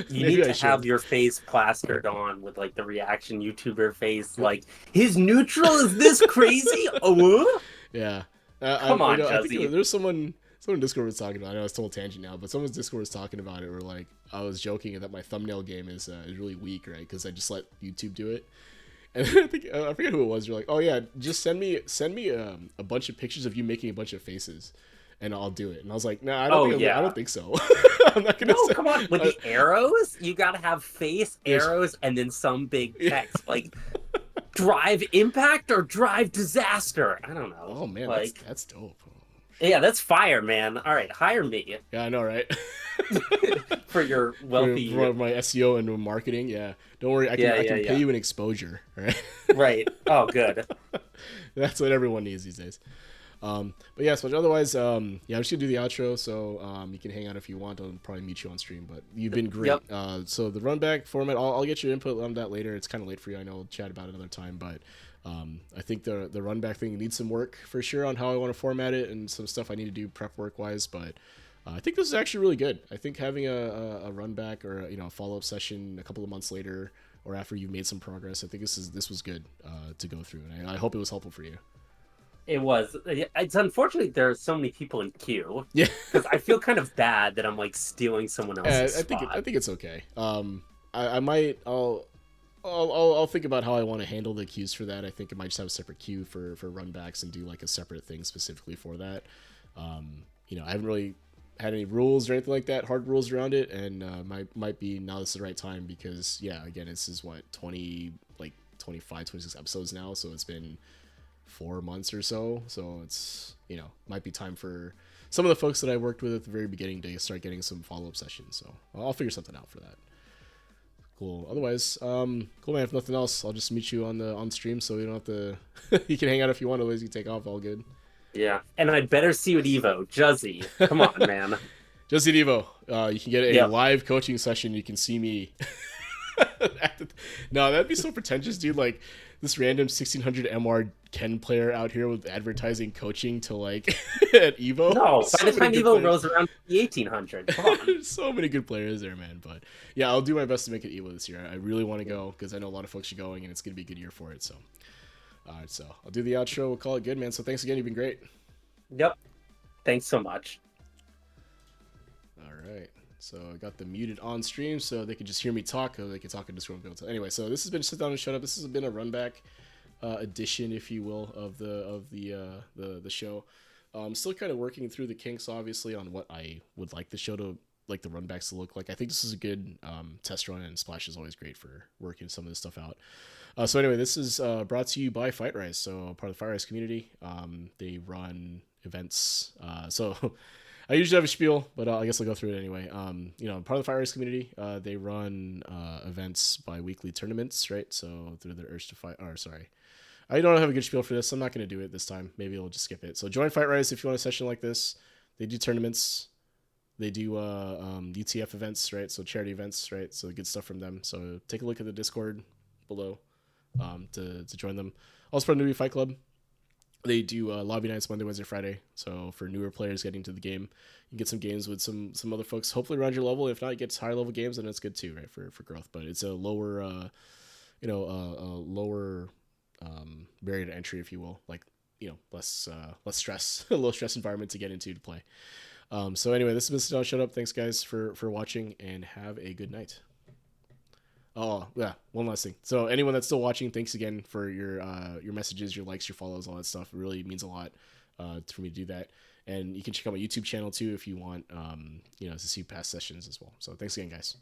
you need to have your face plastered on with like the reaction YouTuber face. Like, his neutral is this crazy? Oh, yeah. Come on, I think Juzzy. there's someone in Discord was talking about it. I know it's a total tangent now, but someone's Discord was talking about it where like I was joking that my thumbnail game is really weak, right? Because I just let YouTube do it. And I forget who it was. You're like, oh yeah, just send me a bunch of pictures of you making a bunch of faces, and I'll do it. And I was like, nah, I don't think so. I'm not gonna. No, come on. With the arrows, you gotta have face, arrows, and then some big text like drive impact or drive disaster. I don't know. Oh man, like that's dope. Yeah, that's fire, man. All right, hire me. Yeah, I know, right? For your wealthy... For my SEO and marketing, yeah. Don't worry, I can pay you an exposure, right? Right. Oh, good. That's what everyone needs these days. But yeah, so otherwise, I'm just gonna do the outro, so you can hang out if you want. I'll probably meet you on stream, but you've been great. Yep. So the Runback format, I'll get your input on that later. It's kind of late for you, I know. We'll chat about it another time, but I think the Runback thing needs some work for sure on how I want to format it and some stuff I need to do prep work wise, but I think this is actually really good. I think having a Runback or a follow-up session a couple of months later or after you've made some progress, I think this was good to go through, and I hope it was helpful for you. It was. It's unfortunately there are so many people in queue. Yeah, because I feel kind of bad that I'm like stealing someone else's spot. I think it's okay. I'll think about how I want to handle the queues for that. I think I might just have a separate queue for runbacks and do like a separate thing specifically for that. I haven't really had any rules or anything like that, hard rules around it, and might be now this is the right time because again, this is what 25, 26 episodes now, so it's been 4 months or so. So it's might be time for some of the folks that I worked with at the very beginning to start getting some follow-up sessions. So I'll figure something out for that. Cool. Otherwise, cool, man. If nothing else, I'll just meet you on stream, so you don't have to. You can hang out if you want. Otherwise, you can take off. All good. Yeah, and I'd better see you at Evo, Juzzy. Come on, man. Juzzy at Evo. You can get a live coaching session. You can see me. No, that'd be so pretentious, dude. Like this random 1600 MR Ken player out here with advertising coaching to like at Evo. No, by the time Evo rolls around the 1800. Come on. There's so many good players there, man. But yeah, I'll do my best to make it Evo this year. I really want to go because I know a lot of folks are going and it's going to be a good year for it. So, all right, so I'll do the outro. We'll call it good, man. So thanks again. You've been great. Yep. Thanks so much. All right. So I got them muted on stream so they could just hear me talk, or they could talk in Discord. Anyway, so this has been Sit Down and Shut Up. This has been a Runback edition, if you will, of the show. I'm still kind of working through the kinks, obviously, on what I would like the show to, like the runbacks to look like. I think this is a good test run, and Splash is always great for working some of this stuff out. So anyway, this is brought to you by Fight Rise, so part of the Fight Rise community. They run events. So I usually have a spiel, but I guess I'll go through it anyway. Part of the Fire Rise community, they run events by weekly tournaments, right? So through the Urge to Fight, I don't have a good spiel for this. I'm not going to do it this time. Maybe I'll just skip it. So join Fight Rise if you want a session like this. They do tournaments. They do UTF events, right? So charity events, right? So good stuff from them. So take a look at the Discord below to join them. Also, for Newbie Fight Club. They do lobby nights Monday, Wednesday, Friday. So for newer players getting to the game, you can get some games with some other folks. Hopefully around your level. If not, you get higher level games, then it's good too, right? For growth. But it's a lower, lower barrier to entry, if you will. Like less stress, a low stress environment to get into to play. So anyway, this has been Still Shut Up. Thanks guys for watching, and have a good night. Oh yeah, one last thing. So anyone that's still watching, thanks again for your messages, your likes, your follows, all that stuff. It really means a lot for me to do that. And you can check out my YouTube channel too if you want to see past sessions as well. So thanks again, guys.